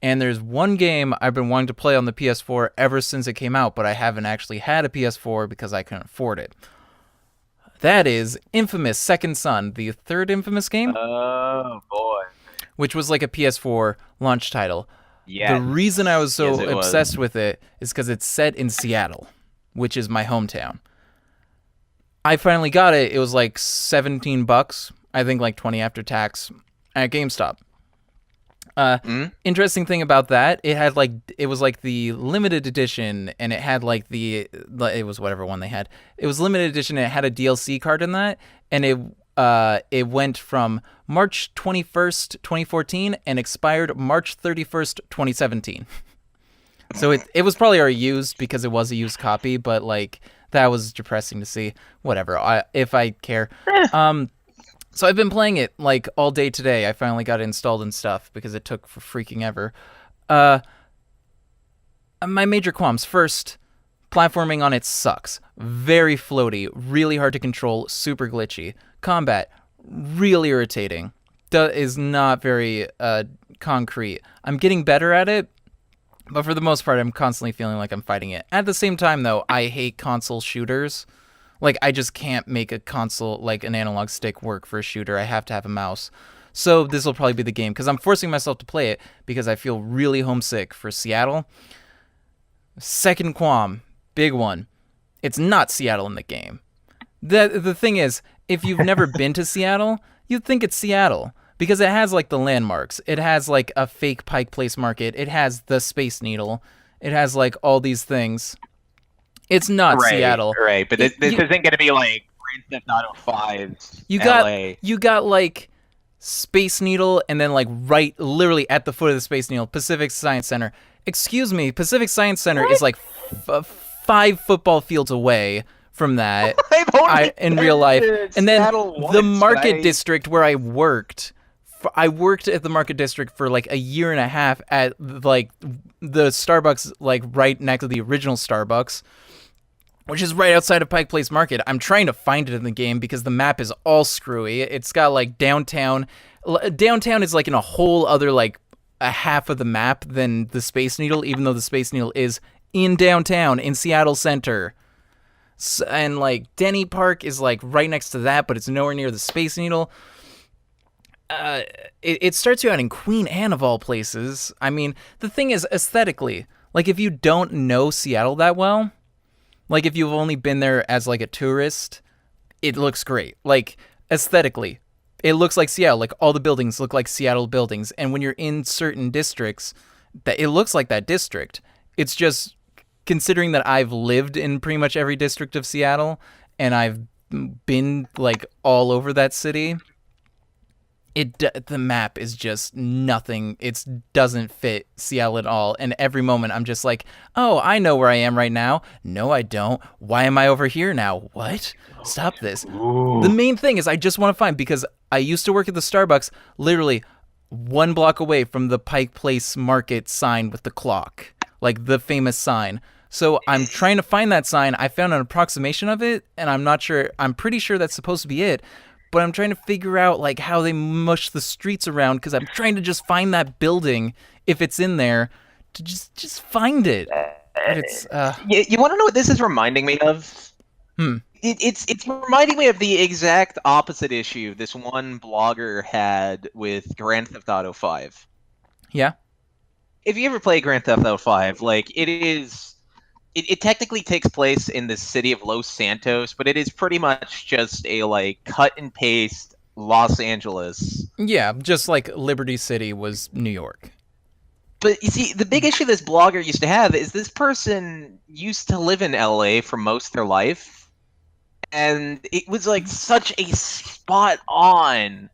And there's one game I've been wanting to play on the PS4 ever since it came out, but I haven't actually had a PS4 because I couldn't afford it. That is Infamous Second Son, the third Infamous game. Oh, boy. Which was like a PS4 launch title. Yeah. The reason I was so obsessed with it is because it's set in Seattle, which is my hometown. I finally got it. It was like $17. I think like 20 after tax at GameStop. Interesting thing about that, it was like the limited edition, and it had like it was whatever one they had. It was limited edition, and it had a DLC card in that, and it went from March 21st, 2014, and expired March 31st, 2017. So it was probably already used because it was a used copy, but like that was depressing to see. Whatever, if I care. So I've been playing it like all day today. I finally got it installed and stuff because it took for freaking ever. My major qualms. First, platforming on it sucks. Very floaty, really hard to control, super glitchy. Combat, really irritating. Is not very concrete. I'm getting better at it, but for the most part, I'm constantly feeling like I'm fighting it. At the same time, though, I hate console shooters. Like, I just can't make a console, like an analog stick, work for a shooter. I have to have a mouse. So this will probably be the game, because I'm forcing myself to play it because I feel really homesick for Seattle. Second qualm, big one. It's not Seattle in the game. The thing is, if you've never been to Seattle, you'd think it's Seattle, because it has, like, the landmarks. It has, like, a fake Pike Place Market. It has the Space Needle. It has, like, all these things. It's not Seattle. Right, but this isn't going to be like Grand Theft Auto 5. You got like Space Needle, and then like literally at the foot of the Space Needle, Pacific Science Center. Excuse me, Pacific Science Center is like 5 football fields away from that in real life. And then the Market District where I worked at the Market District for like a year and a half at like the Starbucks, like right next to the original Starbucks, which is right outside of Pike Place Market. I'm trying to find it in the game because the map is all screwy. It's got like downtown. Downtown is like in a whole other like a half of the map than the Space Needle, even though the Space Needle is in downtown in Seattle Center. And like Denny Park is like right next to that, but it's nowhere near the Space Needle. It starts you out in Queen Anne of all places. I mean, the thing is, aesthetically, like if you don't know Seattle that well, like if you've only been there as like a tourist, it looks great. Like aesthetically, it looks like Seattle. Like all the buildings look like Seattle buildings. And when you're in certain districts, that it looks like that district. It's just considering that I've lived in pretty much every district of Seattle and I've been like all over that city. The map is just nothing. It doesn't fit Seattle at all. And every moment I'm just like, oh, I know where I am right now. No, I don't. Why am I over here now? What? Stop this. Ooh. The main thing is I just want to find, because I used to work at the Starbucks literally 1 block away from the Pike Place Market sign with the clock, like the famous sign. So I'm trying to find that sign. I found an approximation of it, and I'm not sure. I'm pretty sure that's supposed to be it. but I'm trying to figure out like how they mush the streets around because I'm trying to just find that building if it's in there to just find it. But it's You want to know what this is reminding me of? It's reminding me of the exact opposite issue this one blogger had with Grand Theft Auto 5. Yeah. If you ever play Grand Theft Auto 5, like it technically takes place in the city of Los Santos, but it is pretty much just a like cut and paste Los Angeles. Yeah, just like Liberty City was New York. But you see, the big issue this blogger used to have is this person used to live in LA for most of their life, and it was like such a spot on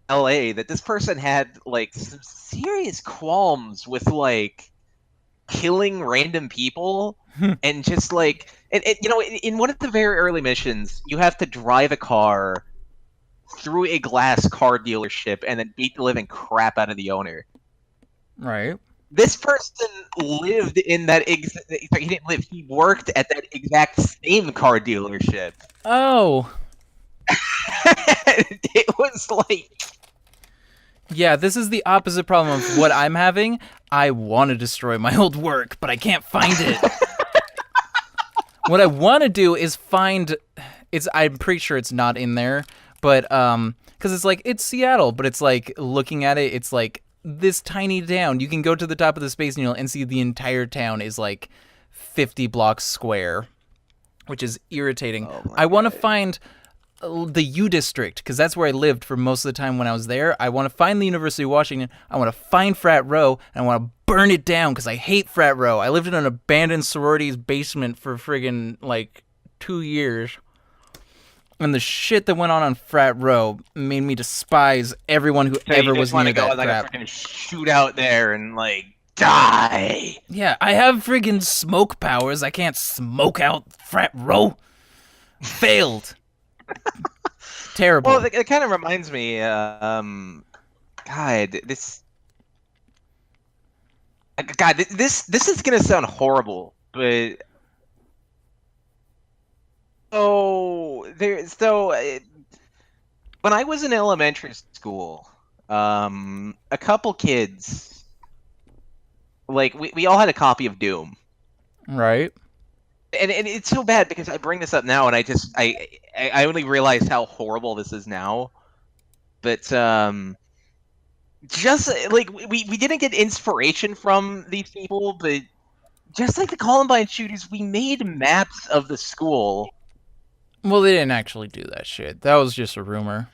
LA that this person had like some serious qualms with like killing random people and just like in one of the very early missions you have to drive a car through a glass car dealership and then beat the living crap out of the owner. Right. This person lived in that he didn't live, he worked at that exact same car dealership. Oh. It was like, yeah, this is the opposite problem of what I'm having. I want to destroy my old work, but I can't find it. What I want to do is find I'm pretty sure it's not in there, but cuz it's like it's Seattle, but it's like looking at it, it's like this tiny town. You can go to the top of the Space Needle and see the entire town is like 50 blocks square, which is irritating. I want to find the U District, because that's where I lived for most of the time when I was there. I want to find the University of Washington. I want to find Frat Row, and I want to burn it down because I hate Frat Row. I lived in an abandoned sorority's basement for friggin' like 2 years. And the shit that went on Frat Row made me despise everyone who ever was near that crap. Like a freaking shootout there and like die. Yeah, I have friggin' smoke powers. I can't smoke out Frat Row. Failed. Terrible. Well, it kind of reminds me, God, this is gonna sound horrible, but when I was in elementary school, a couple kids, like we all had a copy of Doom, right? And it's so bad because I bring this up now, and I only realize how horrible this is now. But just like we didn't get inspiration from these people, but just like the Columbine shooters, we made maps of the school. Well, they didn't actually do that shit. That was just a rumor.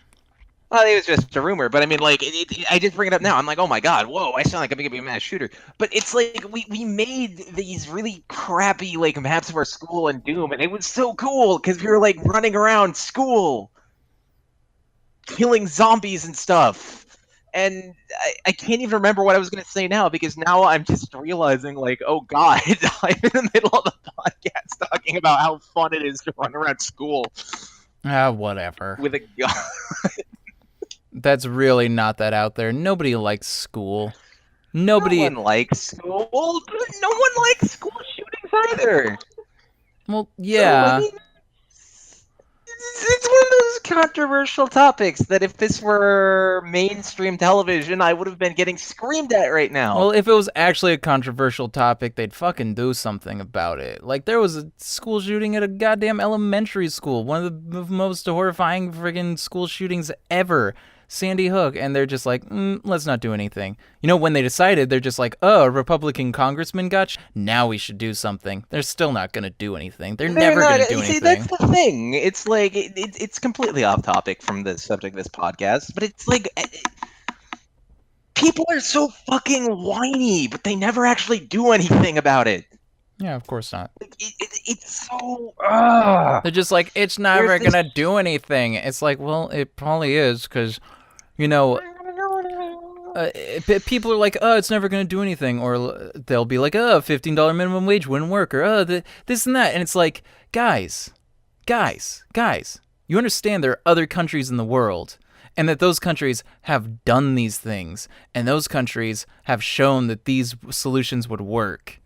Well, it was just a rumor, but I mean, like, I just bring it up now. I'm like, oh my god, whoa, I sound like I'm gonna be a mass shooter. But it's like we made these really crappy like maps of our school in Doom, and it was so cool because we were like running around school, killing zombies and stuff. And I can't even remember what I was gonna say now because now I'm just realizing, like, oh god, I'm in the middle of the podcast talking about how fun it is to run around school. Whatever. With a gun. That's really not that out there. Nobody likes school. No one likes school. No one likes school shootings either. Well, yeah. So, I mean, it's one of those controversial topics that if this were mainstream television, I would have been getting screamed at right now. Well, if it was actually a controversial topic, they'd fucking do something about it. Like, there was a school shooting at a goddamn elementary school. One of the most horrifying friggin' school shootings ever. Sandy Hook, and they're just like, let's not do anything. You know, when they decided, they're just like, oh, a Republican congressman got now we should do something. They're still not going to do anything. They're never going to do anything. See, that's the thing. It's like, it's completely off topic from the subject of this podcast, but it's like, people are so fucking whiny, but they never actually do anything about it. Yeah, of course not. It's so... They're just like, it's never going to do anything. It's like, well, it probably is, because... You know, people are like, oh, it's never going to do anything. Or they'll be like, oh, $15 minimum wage wouldn't work. Or, oh, this and that. And it's like, guys, you understand there are other countries in the world. And that those countries have done these things. And those countries have shown that these solutions would work.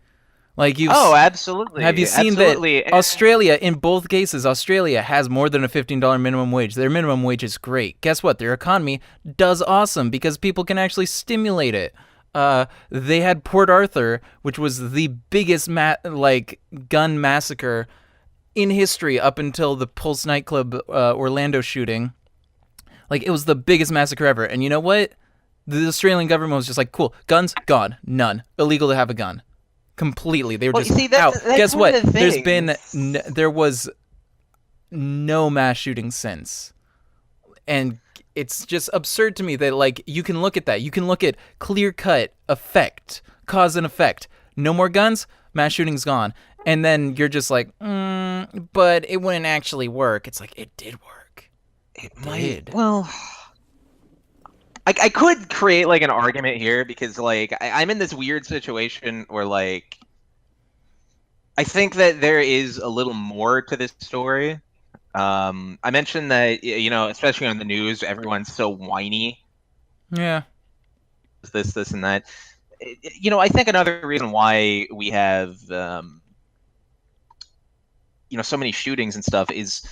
Like Oh, have you absolutely, seen that absolutely. Australia, in both cases, Australia has more than a $15 minimum wage. Their minimum wage is great. Guess what? Their economy does awesome because people can actually stimulate it. They had Port Arthur, which was the biggest gun massacre in history up until the Pulse nightclub Orlando shooting. Like, it was the biggest massacre ever. And you know what? The Australian government was just like, cool, guns gone, none, illegal to have a gun. Completely. They were Well, you just see, out. that's Guess one what? of the things. There was no mass shooting since. And it's just absurd to me that, like, you can look at that. You can look at clear cut effect, cause and effect. No more guns, mass shooting's gone. And then you're just like, but it wouldn't actually work. It's like, it did work. It did. Well, I could create like an argument here because like I'm in this weird situation where like I think that there is a little more to this story. I mentioned that especially on the news, everyone's so whiny. Yeah. This, and that. I think another reason why we have so many shootings and stuff is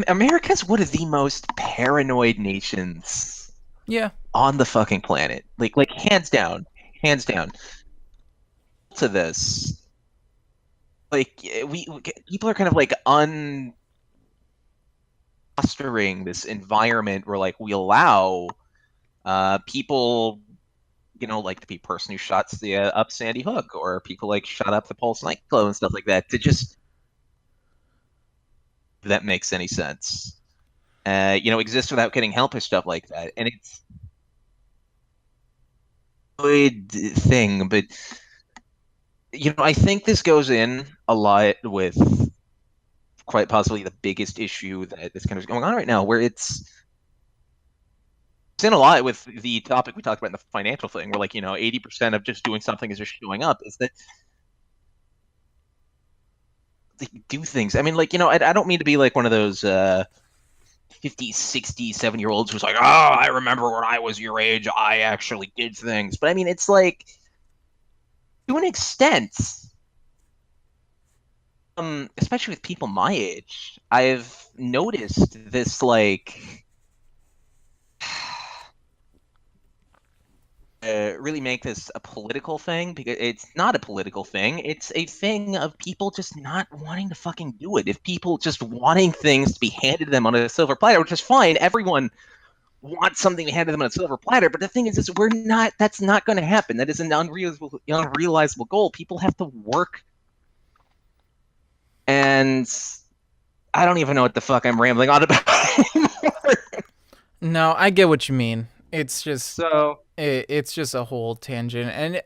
America's one of the most paranoid nations Yeah. on the fucking planet. Like hands down, hands down. To this, like we people are kind of like fostering this environment where like we allow people, like the person who shot up Sandy Hook, or people like shot up the Pulse nightclub and stuff like that, to just if that makes any sense. Exist without getting help or stuff like that, and it's a good thing, but I think this goes in a lot with quite possibly the biggest issue that this kind of is going on right now, where it's in a lot with the topic we talked about in the financial thing, where like 80% of just doing something is just showing up, is that they do things. I mean, like I don't mean to be like one of those 50, 60, 7-year-olds who's like, oh, I remember when I was your age, I actually did things. But I mean, it's like, to an extent, especially with people my age, I've noticed this like really make this a political thing, because it's not a political thing. It's a thing of people just not wanting to fucking do it. If people just wanting things to be handed to them on a silver platter, which is fine. Everyone wants something handed to them on a silver platter, but the thing is that's not going to happen. That is an unrealizable goal. People have to work, and I don't even know what the fuck I'm rambling on about anymore. No, I get what you mean. It's just So it's just a whole tangent, and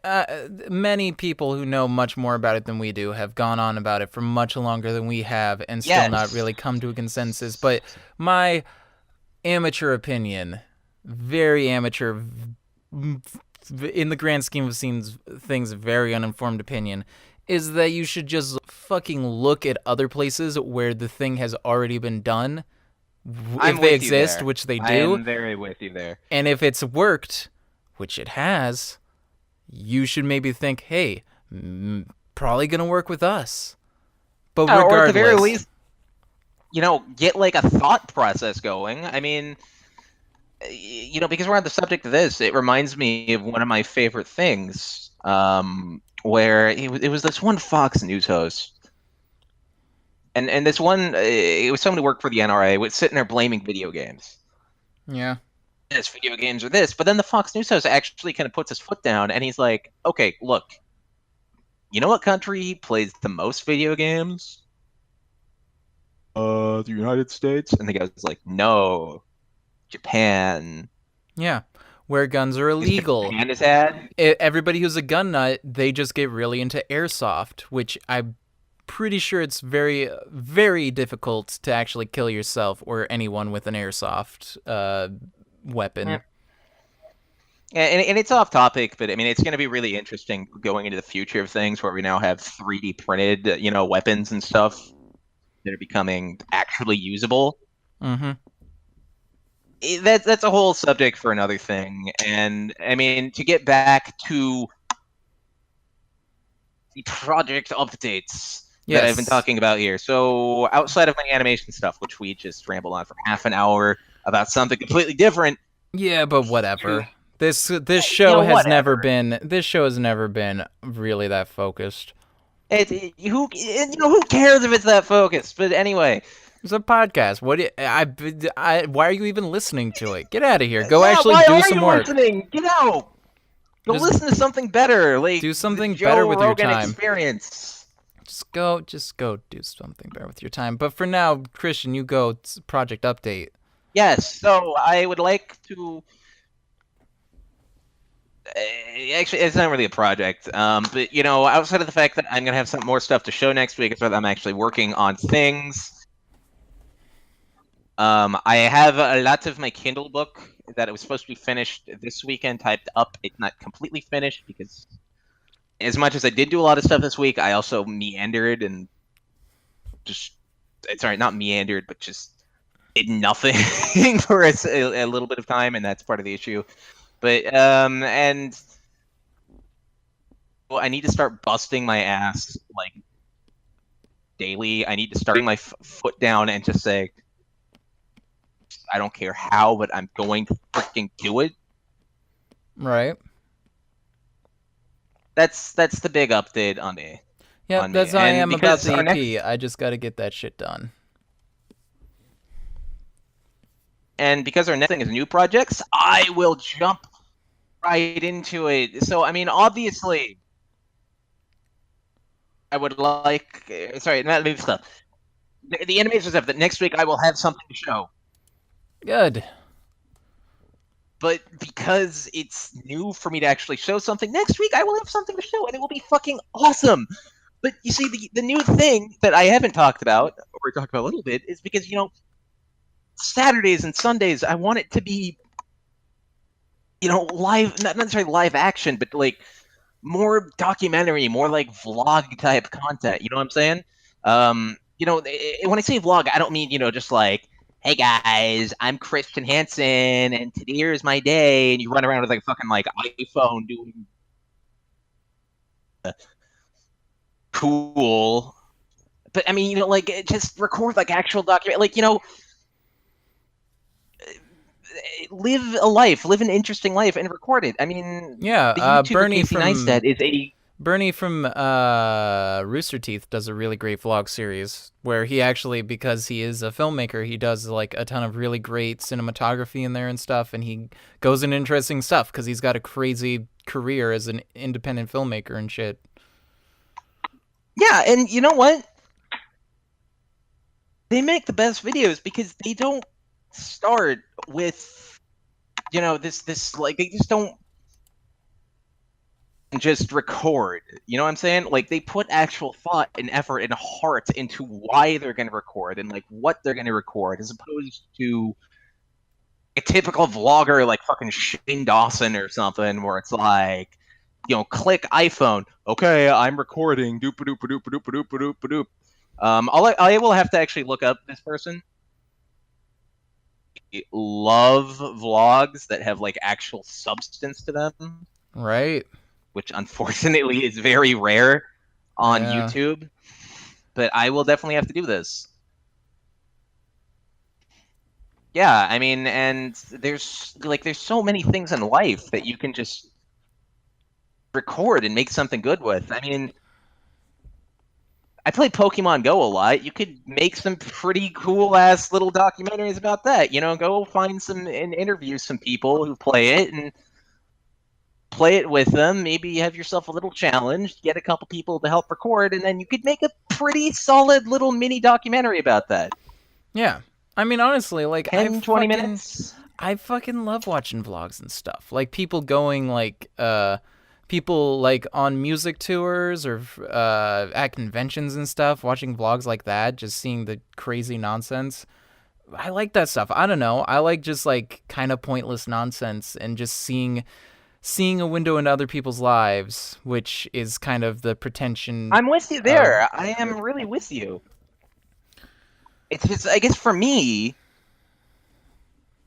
many people who know much more about it than we do have gone on about it for much longer than we have, and still not really come to a consensus. But my amateur opinion, very amateur, in the grand scheme of things, very uninformed opinion, is that you should just fucking look at other places where the thing has already been done, if they exist, which they do. I'm very with you there. And if it's worked, which it has, you should maybe think, hey, probably gonna work with us. But regardless, or at the very least, get like a thought process going. I mean, because we're on the subject of this, it reminds me of one of my favorite things, where it was this one Fox News host. And this one, it was someone who worked for the NRA, was sitting there blaming video games. Yeah. This video games are this. But then the Fox News host actually kind of puts his foot down, and he's like, okay, look, you know what country plays the most video games? The United States. And the guy's like, no, Japan. Yeah. Where guns are illegal. Japan is at? Everybody who's a gun nut, they just get really into airsoft, which I'm pretty sure it's very, very difficult to actually kill yourself or anyone with an airsoft weapon. Yeah. And it's off topic, but I mean, it's going to be really interesting going into the future of things, where we now have 3D printed, weapons and stuff that are becoming actually usable. Mm-hmm. That's a whole subject for another thing. And I mean, to get back to the project updates that I've been Yes. talking about here. So outside of my animation stuff, which we just rambled on for half an hour about something completely different. Yeah, but whatever. This You show know, has never whatever. been really that focused. Who cares if it's that focused? But anyway, It's a podcast. Why are you even listening to it? Get out of here. Go yeah. actually Why do are some you work. listening? Get out. Go Just listen to something better, like do the something better Joe with your Rogan time. Experience. Just go do something better with your time. But for now, Christian, you go project update. Yes. So I would like to. Actually, it's not really a project, but outside of the fact that I'm gonna have some more stuff to show next week, it's that I'm actually working on things. I have a lot of my Kindle book that it was supposed to be finished this weekend typed up. It's not completely finished because, as much as I did do a lot of stuff this week, I also meandered and just sorry, not meandered, but just did nothing for a little bit of time, and that's part of the issue. But and well, I need to start busting my ass like daily. I need to start putting my foot down and just say, I don't care how, but I'm going to freaking do it. Right. That's the big update on me. Yep, On me. that's how I And am about because the our EP. next I just got to get that shit done. and because our next thing is new projects, I will jump right into it. So I mean, obviously, I would like. Sorry, not maybe stuff. The animation stuff. That next week I will have something to show. Good. But because it's new for me to actually show something, next week I will have something to show, and it will be fucking awesome. But you see, the new thing that I haven't talked about, or we talked about a little bit, is because Saturdays and Sundays I want it to be, live, not necessarily live action, but like more documentary, more like vlog type content. You know what I'm saying? When I say vlog, I don't mean just like, hey guys, I'm Christian Hansen, and today is my day, and you run around with like a fucking like iPhone doing cool. But I mean, just record like actual document, like live a life, live an interesting life, and record it. I mean, Yeah, the YouTuber Bernie Casey Neistat is a from Rooster Teeth does a really great vlog series where he actually, because he is a filmmaker, he does like a ton of really great cinematography in there and stuff, and he goes in interesting stuff because he's got a crazy career as an independent filmmaker and shit. yeah, and you know what? They make the best videos because they don't start with this like they just don't just record. You know what I'm saying? Like they put actual thought and effort and heart into why they're going to record and like what they're going to record, as opposed to a typical vlogger like fucking Shane Dawson or something, where it's like, click iPhone. Okay, I'm recording. Doop doop doop doop doop doop doop. I will have to actually look up this person. I love vlogs that have like actual substance to them, Right. which unfortunately is very rare on Yeah. YouTube. But I will definitely have to do this. Yeah, I mean, and there's so many things in life that you can just record and make something good with. I mean, I play Pokemon Go a lot. You could make some pretty cool ass little documentaries about that. Go find some and interview some people who play it and play it with them. Maybe you have yourself a little challenge, get a couple people to help record, and then you could make a pretty solid little mini documentary about that. Yeah. I mean, honestly, like 20 minutes. I fucking love watching vlogs and stuff. Like people going like people like on music tours or at conventions and stuff, watching vlogs like that, just seeing the crazy nonsense. I like that stuff. I don't know. I like just like kind of pointless nonsense and just seeing a window into other people's lives, which is kind of the pretension. I'm with you there. I am really with you. It's just, I guess for me, I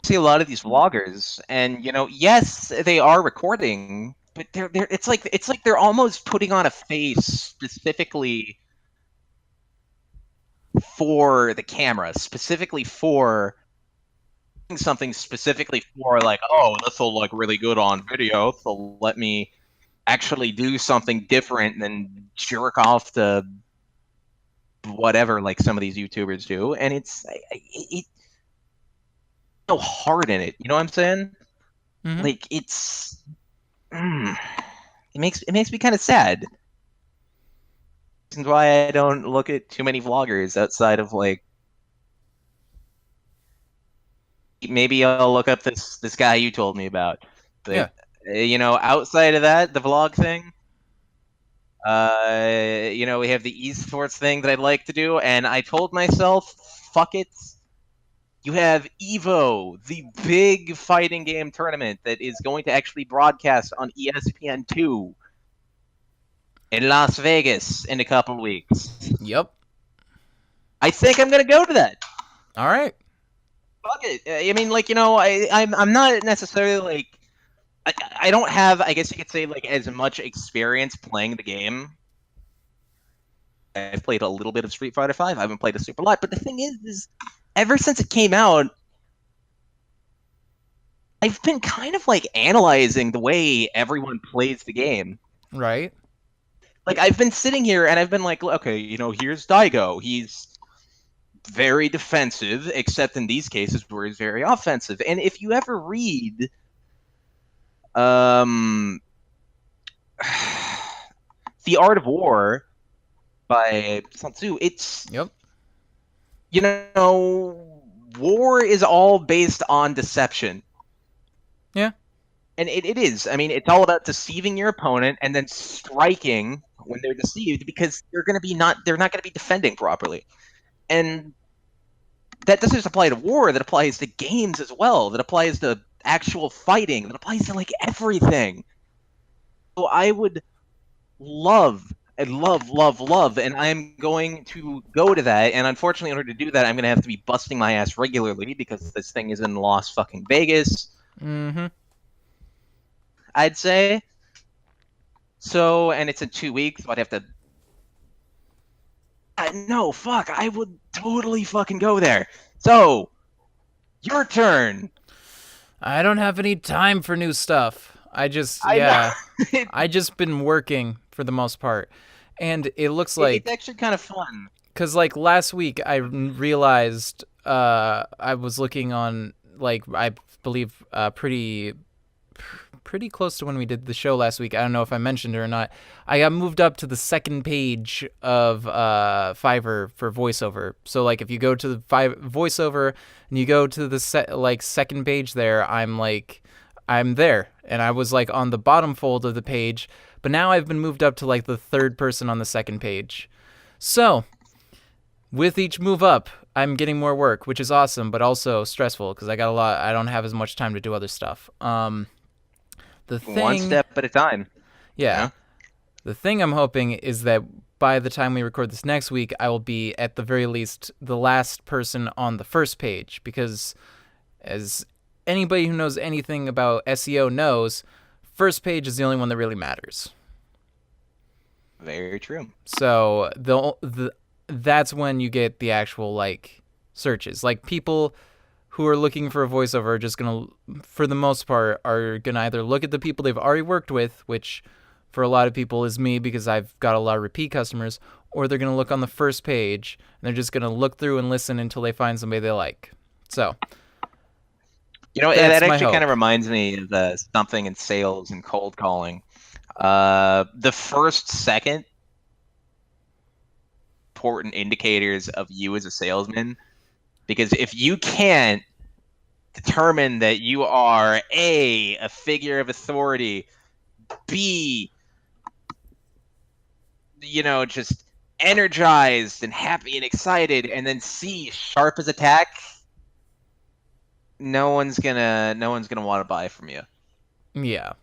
see a lot of these vloggers, and yes, they are recording but they're it's like they're almost putting on a face specifically for the camera, specifically for something specifically for like, oh, this will look really good on video, so let me actually do something different than jerk off to whatever like some of these YouTubers do, and it's no heart in it. You know what I'm saying? Mm-hmm. Like it's it makes me kind of sad. Reasons why I don't look at too many vloggers outside of like maybe I'll look up this guy you told me about, Yeah. but outside of that, the vlog thing. We have the esports thing that I'd like to do, and I told myself, fuck it. You have Evo, the big fighting game tournament that is going to actually broadcast on ESPN2 in Las Vegas in a couple weeks. Yep. I think I'm gonna go to that. All right. Fuck it. I mean, like I'm not necessarily like I don't have, I guess you could say, like as much experience playing the game. I've played a little bit of Street Fighter V. I haven't played a super lot, but the thing is ever since it came out, I've been kind of like analyzing the way everyone plays the game. Right. Like I've been sitting here and I've been like, okay, here's Daigo. He's very defensive, except in these cases where he's very offensive. And if you ever read The Art of War by Sun Tzu, it's Yep. War is all based on deception. Yeah. And it is. I mean, it's all about deceiving your opponent and then striking when they're deceived because they're not going to be defending properly. And that doesn't just apply to war, that applies to games as well, that applies to actual fighting, that applies to like everything. So I would love, and I'm going to go to that. And unfortunately, in order to do that, I'm going to have to be busting my ass regularly because this thing is in Las fucking Vegas. Mm-hmm. I'd say. So, and it's in 2 weeks, so I'd have to. No, fuck, I would totally fucking go there. So, your turn. I don't have any time for new stuff. I just been working for the most part. And it looks like it's actually kind of fun. Cuz like last week I realized I was looking on like I believe pretty close to when we did the show last week. I don't know if I mentioned it or not. I got moved up to the second page of Fiverr for voiceover. So like if you go to the voiceover and you go to the second page there, I'm there, and I was like on the bottom fold of the page, but now I've been moved up to like the third person on the second page. So with each move up, I'm getting more work, which is awesome, but also stressful because I don't have as much time to do other stuff. The thing, one step at a time. Yeah. The thing I'm hoping is that by the time we record this next week, I will be at the very least the last person on the first page, because as anybody who knows anything about SEO knows, first page is the only one that really matters. Very true. So that's when you get the actual like searches. Like people who are looking for a voiceover are just gonna, for the most part, are gonna either look at the people they've already worked with, which for a lot of people is me because I've got a lot of repeat customers, or they're gonna look on the first page and they're just gonna look through and listen until they find somebody they like. So that actually kind of reminds me of something in sales and cold calling. The first second important indicators of you as a salesman, because if you can't determine that you are a figure of authority, B, just energized and happy and excited, and then C, sharp as a tack, no one's gonna want to buy from you. Yeah.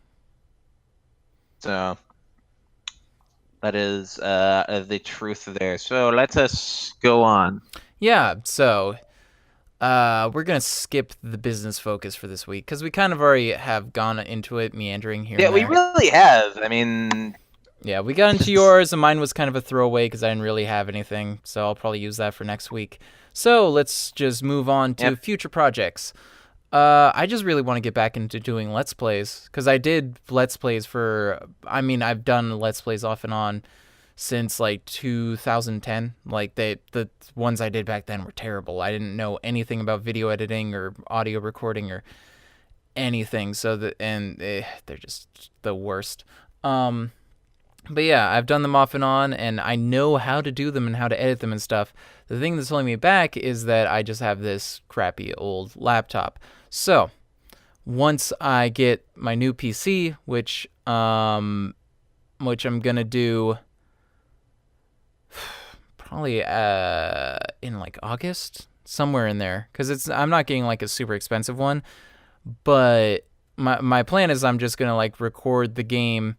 So that is the truth there. So let us go on. Yeah, so We're gonna skip the business focus for this week because we kind of already have gone into it, meandering here Yeah, and we there. really have. I mean, Yeah, we got into yours, and mine was kind of a throwaway because I didn't really have anything, so I'll probably use that for next week. So let's just move on to yep. future projects. I just really want to get back into doing Let's Plays because I did Let's Plays for. I mean, I've done Let's Plays off and on since like 2010. Like the ones I did back then were terrible. I didn't know anything about video editing or audio recording or anything. So they're just the worst. But yeah, I've done them off and on, and I know how to do them and how to edit them and stuff. The thing that's holding me back is that I just have this crappy old laptop. So once I get my new PC, which I'm gonna do probably in like August, somewhere in there, because I'm not getting like a super expensive one, but my plan is I'm just gonna like record the game.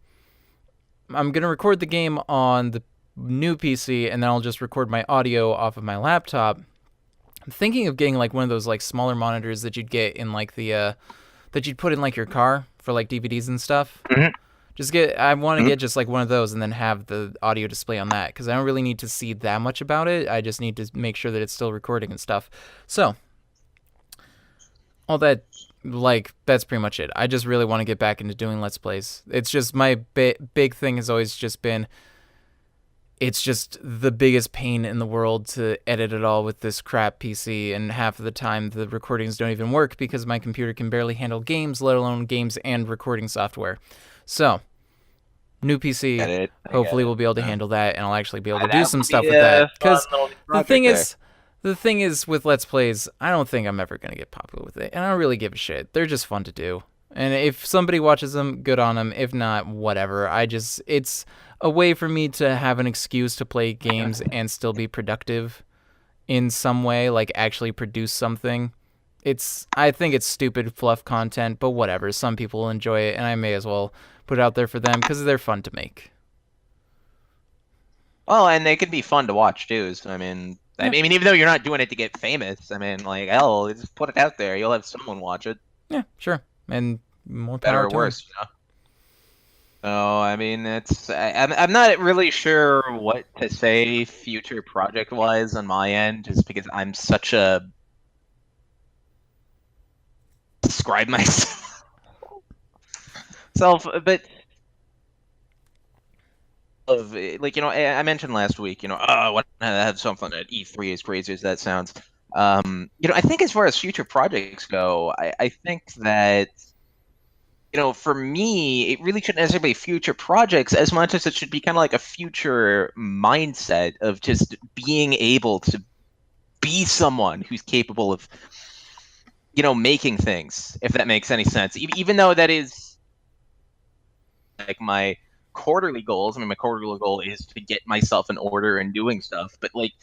I'm gonna record the game on the new PC, and then I'll just record my audio off of my laptop. I'm thinking of getting like one of those like smaller monitors that you'd get in like the that you'd put in like your car for like DVDs and stuff. Mm-hmm. I want to get just like one of those and then have the audio display on that because I don't really need to see that much about it. I just need to make sure that it's still recording and stuff. So all that, like, that's pretty much it. I just really want to get back into doing Let's Plays. It's just my big thing has always just been, it's just the biggest pain in the world to edit it all with this crap PC, and half of the time the recordings don't even work because my computer can barely handle games, let alone games and recording software. So, new PC, hopefully we'll be able to handle that, and I'll actually be able to do some stuff with that. Because the thing is with Let's Plays, I don't think I'm ever going to get popular with it, and I don't really give a shit. They're just fun to do. And if somebody watches them, good on them. If not, whatever. It's a way for me to have an excuse to play games and still be productive in some way, like actually produce something. I think it's stupid fluff content, but whatever. Some people will enjoy it, and I may as well put it out there for them because they're fun to make. Well, and they can be fun to watch too. So, I mean, even though you're not doing it to get famous, I mean, like, hell, just put it out there. You'll have someone watch it. Yeah, sure. And more Better power or to worse, you know. So, I mean, I'm not really sure what to say future project wise on my end, just because I'm such a describe myself. But of like, you know, I mentioned last week, you know, I want to have something at E3, as crazy as that sounds. You know, I think as far as future projects go, I think that, you know, for me, it really shouldn't necessarily be future projects as much as it should be kind of like a future mindset of just being able to be someone who's capable of, you know, making things, if that makes any sense. Even though that is like my quarterly goals. I mean, my quarterly goal is to get myself in order and doing stuff, but like,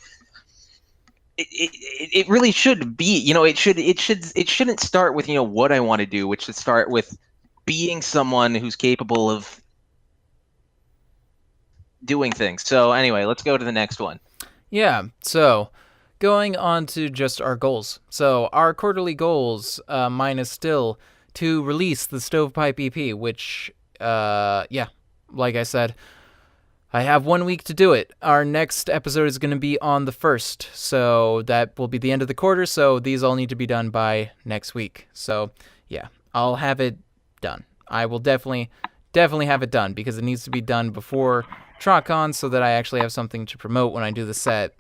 it really should be, you know, it shouldn't start with, you know, what I want to do, which should start with being someone who's capable of doing things. So anyway, let's go to the next one. Yeah, so going on to just our goals. So our quarterly goals, mine is still to release the Stovepipe EP, which, yeah, like I said, I have 1 week to do it. Our next episode is going to be on the 1st, so that will be the end of the quarter, so these all need to be done by next week. So, yeah, I'll have it done. I will definitely have it done, because it needs to be done before TrotCon so that I actually have something to promote when I do the set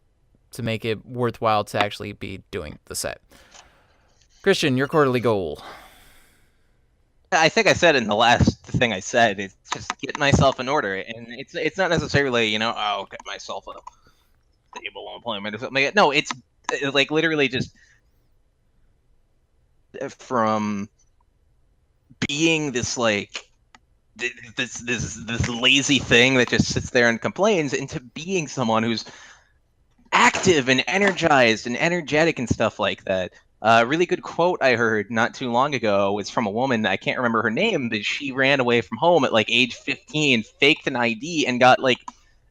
to make it worthwhile to actually be doing the set. Christian, your quarterly goal. I think I said in the last thing I said, it's just get myself in order, and it's not necessarily, you know, oh, get myself a stable employment or something. No, it's like literally just from being this like this lazy thing that just sits there and complains into being someone who's active and energized and energetic and stuff like that. A really good quote I heard not too long ago was from a woman. I can't remember her name, but she ran away from home at like age 15, faked an ID, and got like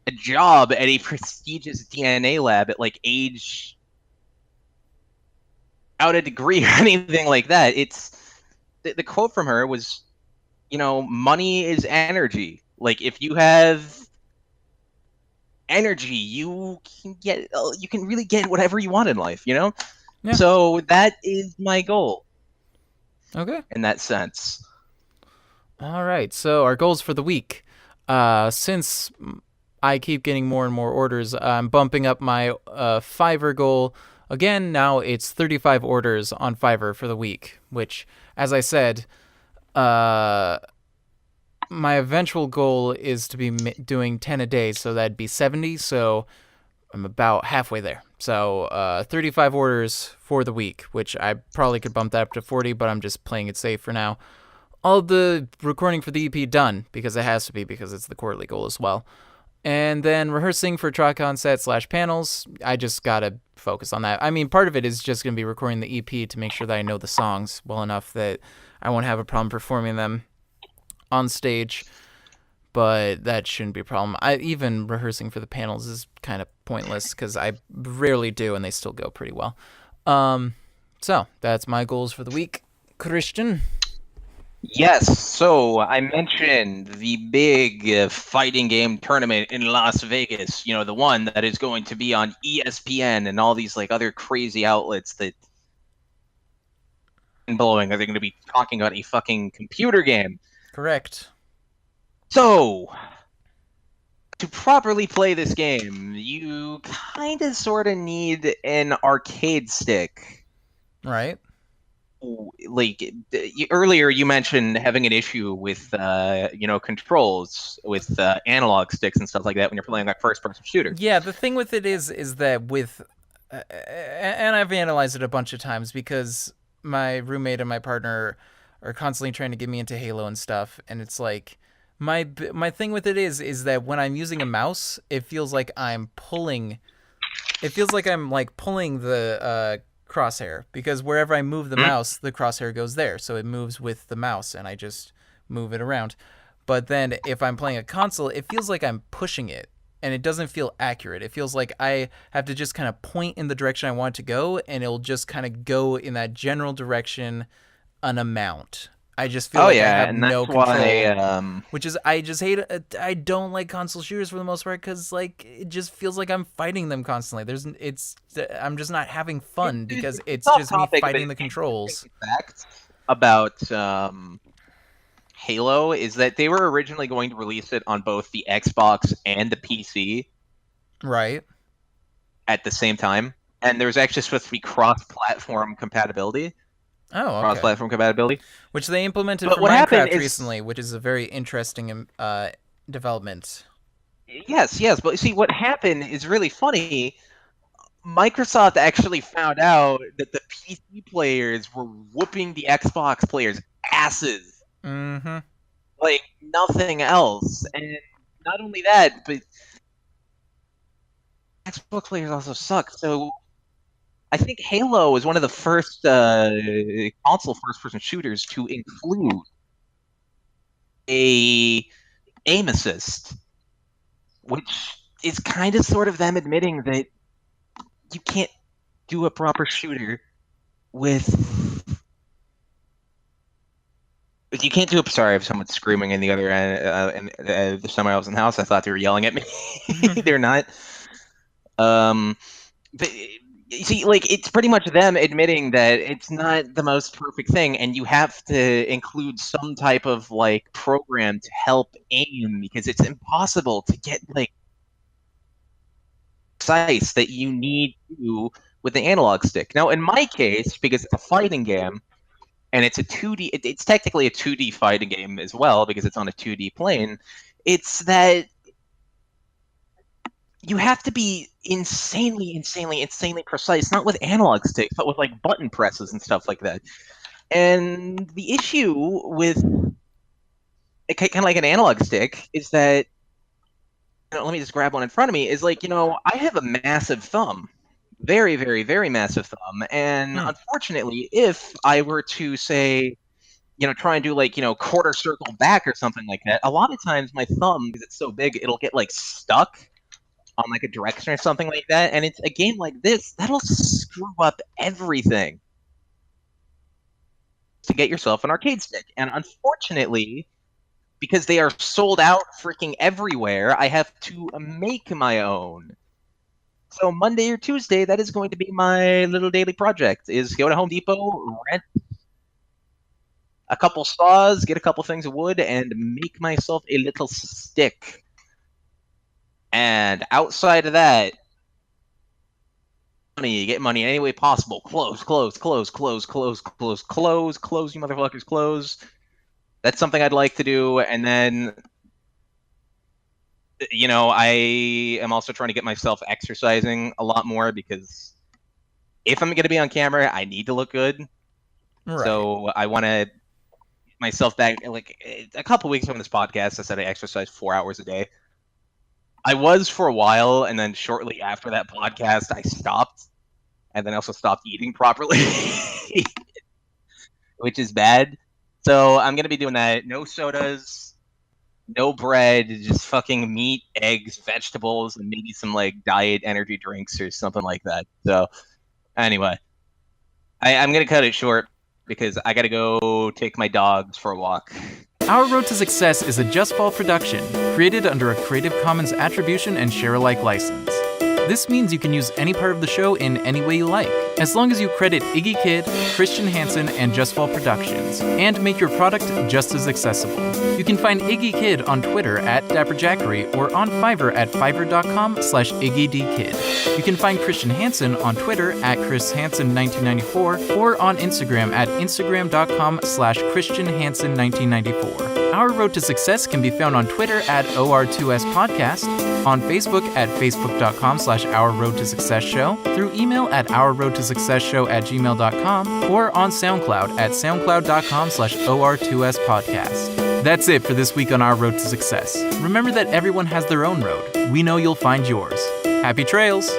a job at a prestigious DNA lab at like age out a degree or anything like that. It's the quote from her was, money is energy. Like if you have energy, you can really get whatever you want in life, Yeah. So that is my goal Okay. in that sense. All right. So our goals for the week. Since I keep getting more and more orders, I'm bumping up my Fiverr goal. Again, now it's 35 orders on Fiverr for the week, which, as I said, uh, my eventual goal is to be doing 10 a day, so that'd be 70. So I'm about halfway there. So 35 orders for the week, which I probably could bump that up to 40, but I'm just playing it safe for now. All the recording for the EP done, because it has to be, because it's the quarterly goal as well. And then rehearsing for Tricon set / panels. I just gotta focus on that. I mean, part of it is just gonna be recording the EP to make sure that I know the songs well enough that I won't have a problem performing them on stage. But that shouldn't be a problem. Even rehearsing for the panels is kind of pointless because I rarely do, and they still go pretty well. So that's my goals for the week. Christian. Yes, so I mentioned the big fighting game tournament in Las Vegas, the one that is going to be on ESPN and all these like other crazy outlets that blowing are they going to be talking about a fucking computer game. Correct. So, to properly play this game, you kind of sort of need an arcade stick. Right. Like earlier you mentioned having an issue with controls with analog sticks and stuff like that when you're playing like first person shooter. Yeah, the thing with it is that with and I've analyzed it a bunch of times because my roommate and my partner are constantly trying to get me into Halo and stuff, and it's like my thing with it is that when I'm using a mouse, it feels like I'm pulling the crosshair, because wherever I move the mouse, the crosshair goes there, so it moves with the mouse, and I just move it around. But then if I'm playing a console, it feels like I'm pushing it, and it doesn't feel accurate. It feels like I have to just kind of point in the direction I want it to go, and it'll just kind of go in that general direction an amount. I just feel like I have no control, which is I just hate it. I don't like console shooters for the most part because like it just feels like I'm fighting them constantly. I'm just not having fun because it's just me fighting the controls. Fact about Halo is that they were originally going to release it on both the Xbox and the PC, right, at the same time, and there was actually supposed to be cross-platform compatibility. Oh, okay. Cross-platform compatibility, which they implemented for Minecraft recently, which is a very interesting development. Yes, but see, what happened is really funny. Microsoft actually found out that the PC players were whooping the Xbox players' asses. Mm-hmm. Like nothing else, and not only that, but Xbox players also suck. So I think Halo is one of the first console first-person shooters to include a aim assist, which is kind of sort of them admitting that you can't do a proper shooter with. You can't do it. Sorry, if someone's screaming in the other end, and somewhere else in the house. I thought they were yelling at me. They're not. But you see, like it's pretty much them admitting that it's not the most perfect thing, and you have to include some type of like program to help aim because it's impossible to get like precise that you need to with the analog stick. Now, in my case, because it's a fighting game and it's a 2D, it's technically a 2D fighting game as well because it's on a 2D plane. It's that you have to be insanely precise, not with analog sticks, but with like button presses and stuff like that. And the issue with kind of like an analog stick is that, let me just grab one in front of me, is like, I have a massive thumb. Very, very, very massive thumb. And unfortunately, if I were to say, try and do like, quarter circle back or something like that, a lot of times my thumb, because it's so big, it'll get like stuck on like a direction or something like that. And it's a game like this, that'll screw up everything. to get yourself an arcade stick. And unfortunately, because they are sold out freaking everywhere, I have to make my own. So Monday or Tuesday, that is going to be my little daily project, is go to Home Depot, rent a couple saws, get a couple things of wood, and make myself a little stick. And outside of that, get money any way possible. Close, you motherfuckers, close. That's something I'd like to do. And then, I am also trying to get myself exercising a lot more, because if I'm going to be on camera, I need to look good. Right. So I want to get myself back. Like a couple weeks from this podcast, I said I exercise 4 hours a day. I was for a while, and then shortly after that podcast, I stopped. And then I also stopped eating properly, which is bad. So I'm going to be doing that. No sodas, no bread, just fucking meat, eggs, vegetables, and maybe some diet energy drinks or something like that. So anyway, I'm going to cut it short because I got to go take my dogs for a walk. Our Road to Success is a Just Fall production, created under a Creative Commons Attribution and Share-alike license. This means you can use any part of the show in any way you like, as long as you credit Iggy Kid, Christian Hansen, and Just Fall Productions, and make your product just as accessible. You can find Iggy Kid on Twitter @DapperJackery or on Fiverr at fiverr.com/IggyDKid. You can find Christian Hansen on Twitter @ChrisHansen1994 or on Instagram at instagram.com/ChristianHansen1994. Our Road to Success can be found on Twitter @OR2SPodcast, on Facebook at facebook.com/Our Road to Success Show, through email at ourroadtosuccessshow@gmail.com, or on SoundCloud at soundcloud.com/OR2SPodcast. That's it for this week on Our Road to Success. Remember that everyone has their own road. We know you'll find yours. Happy trails!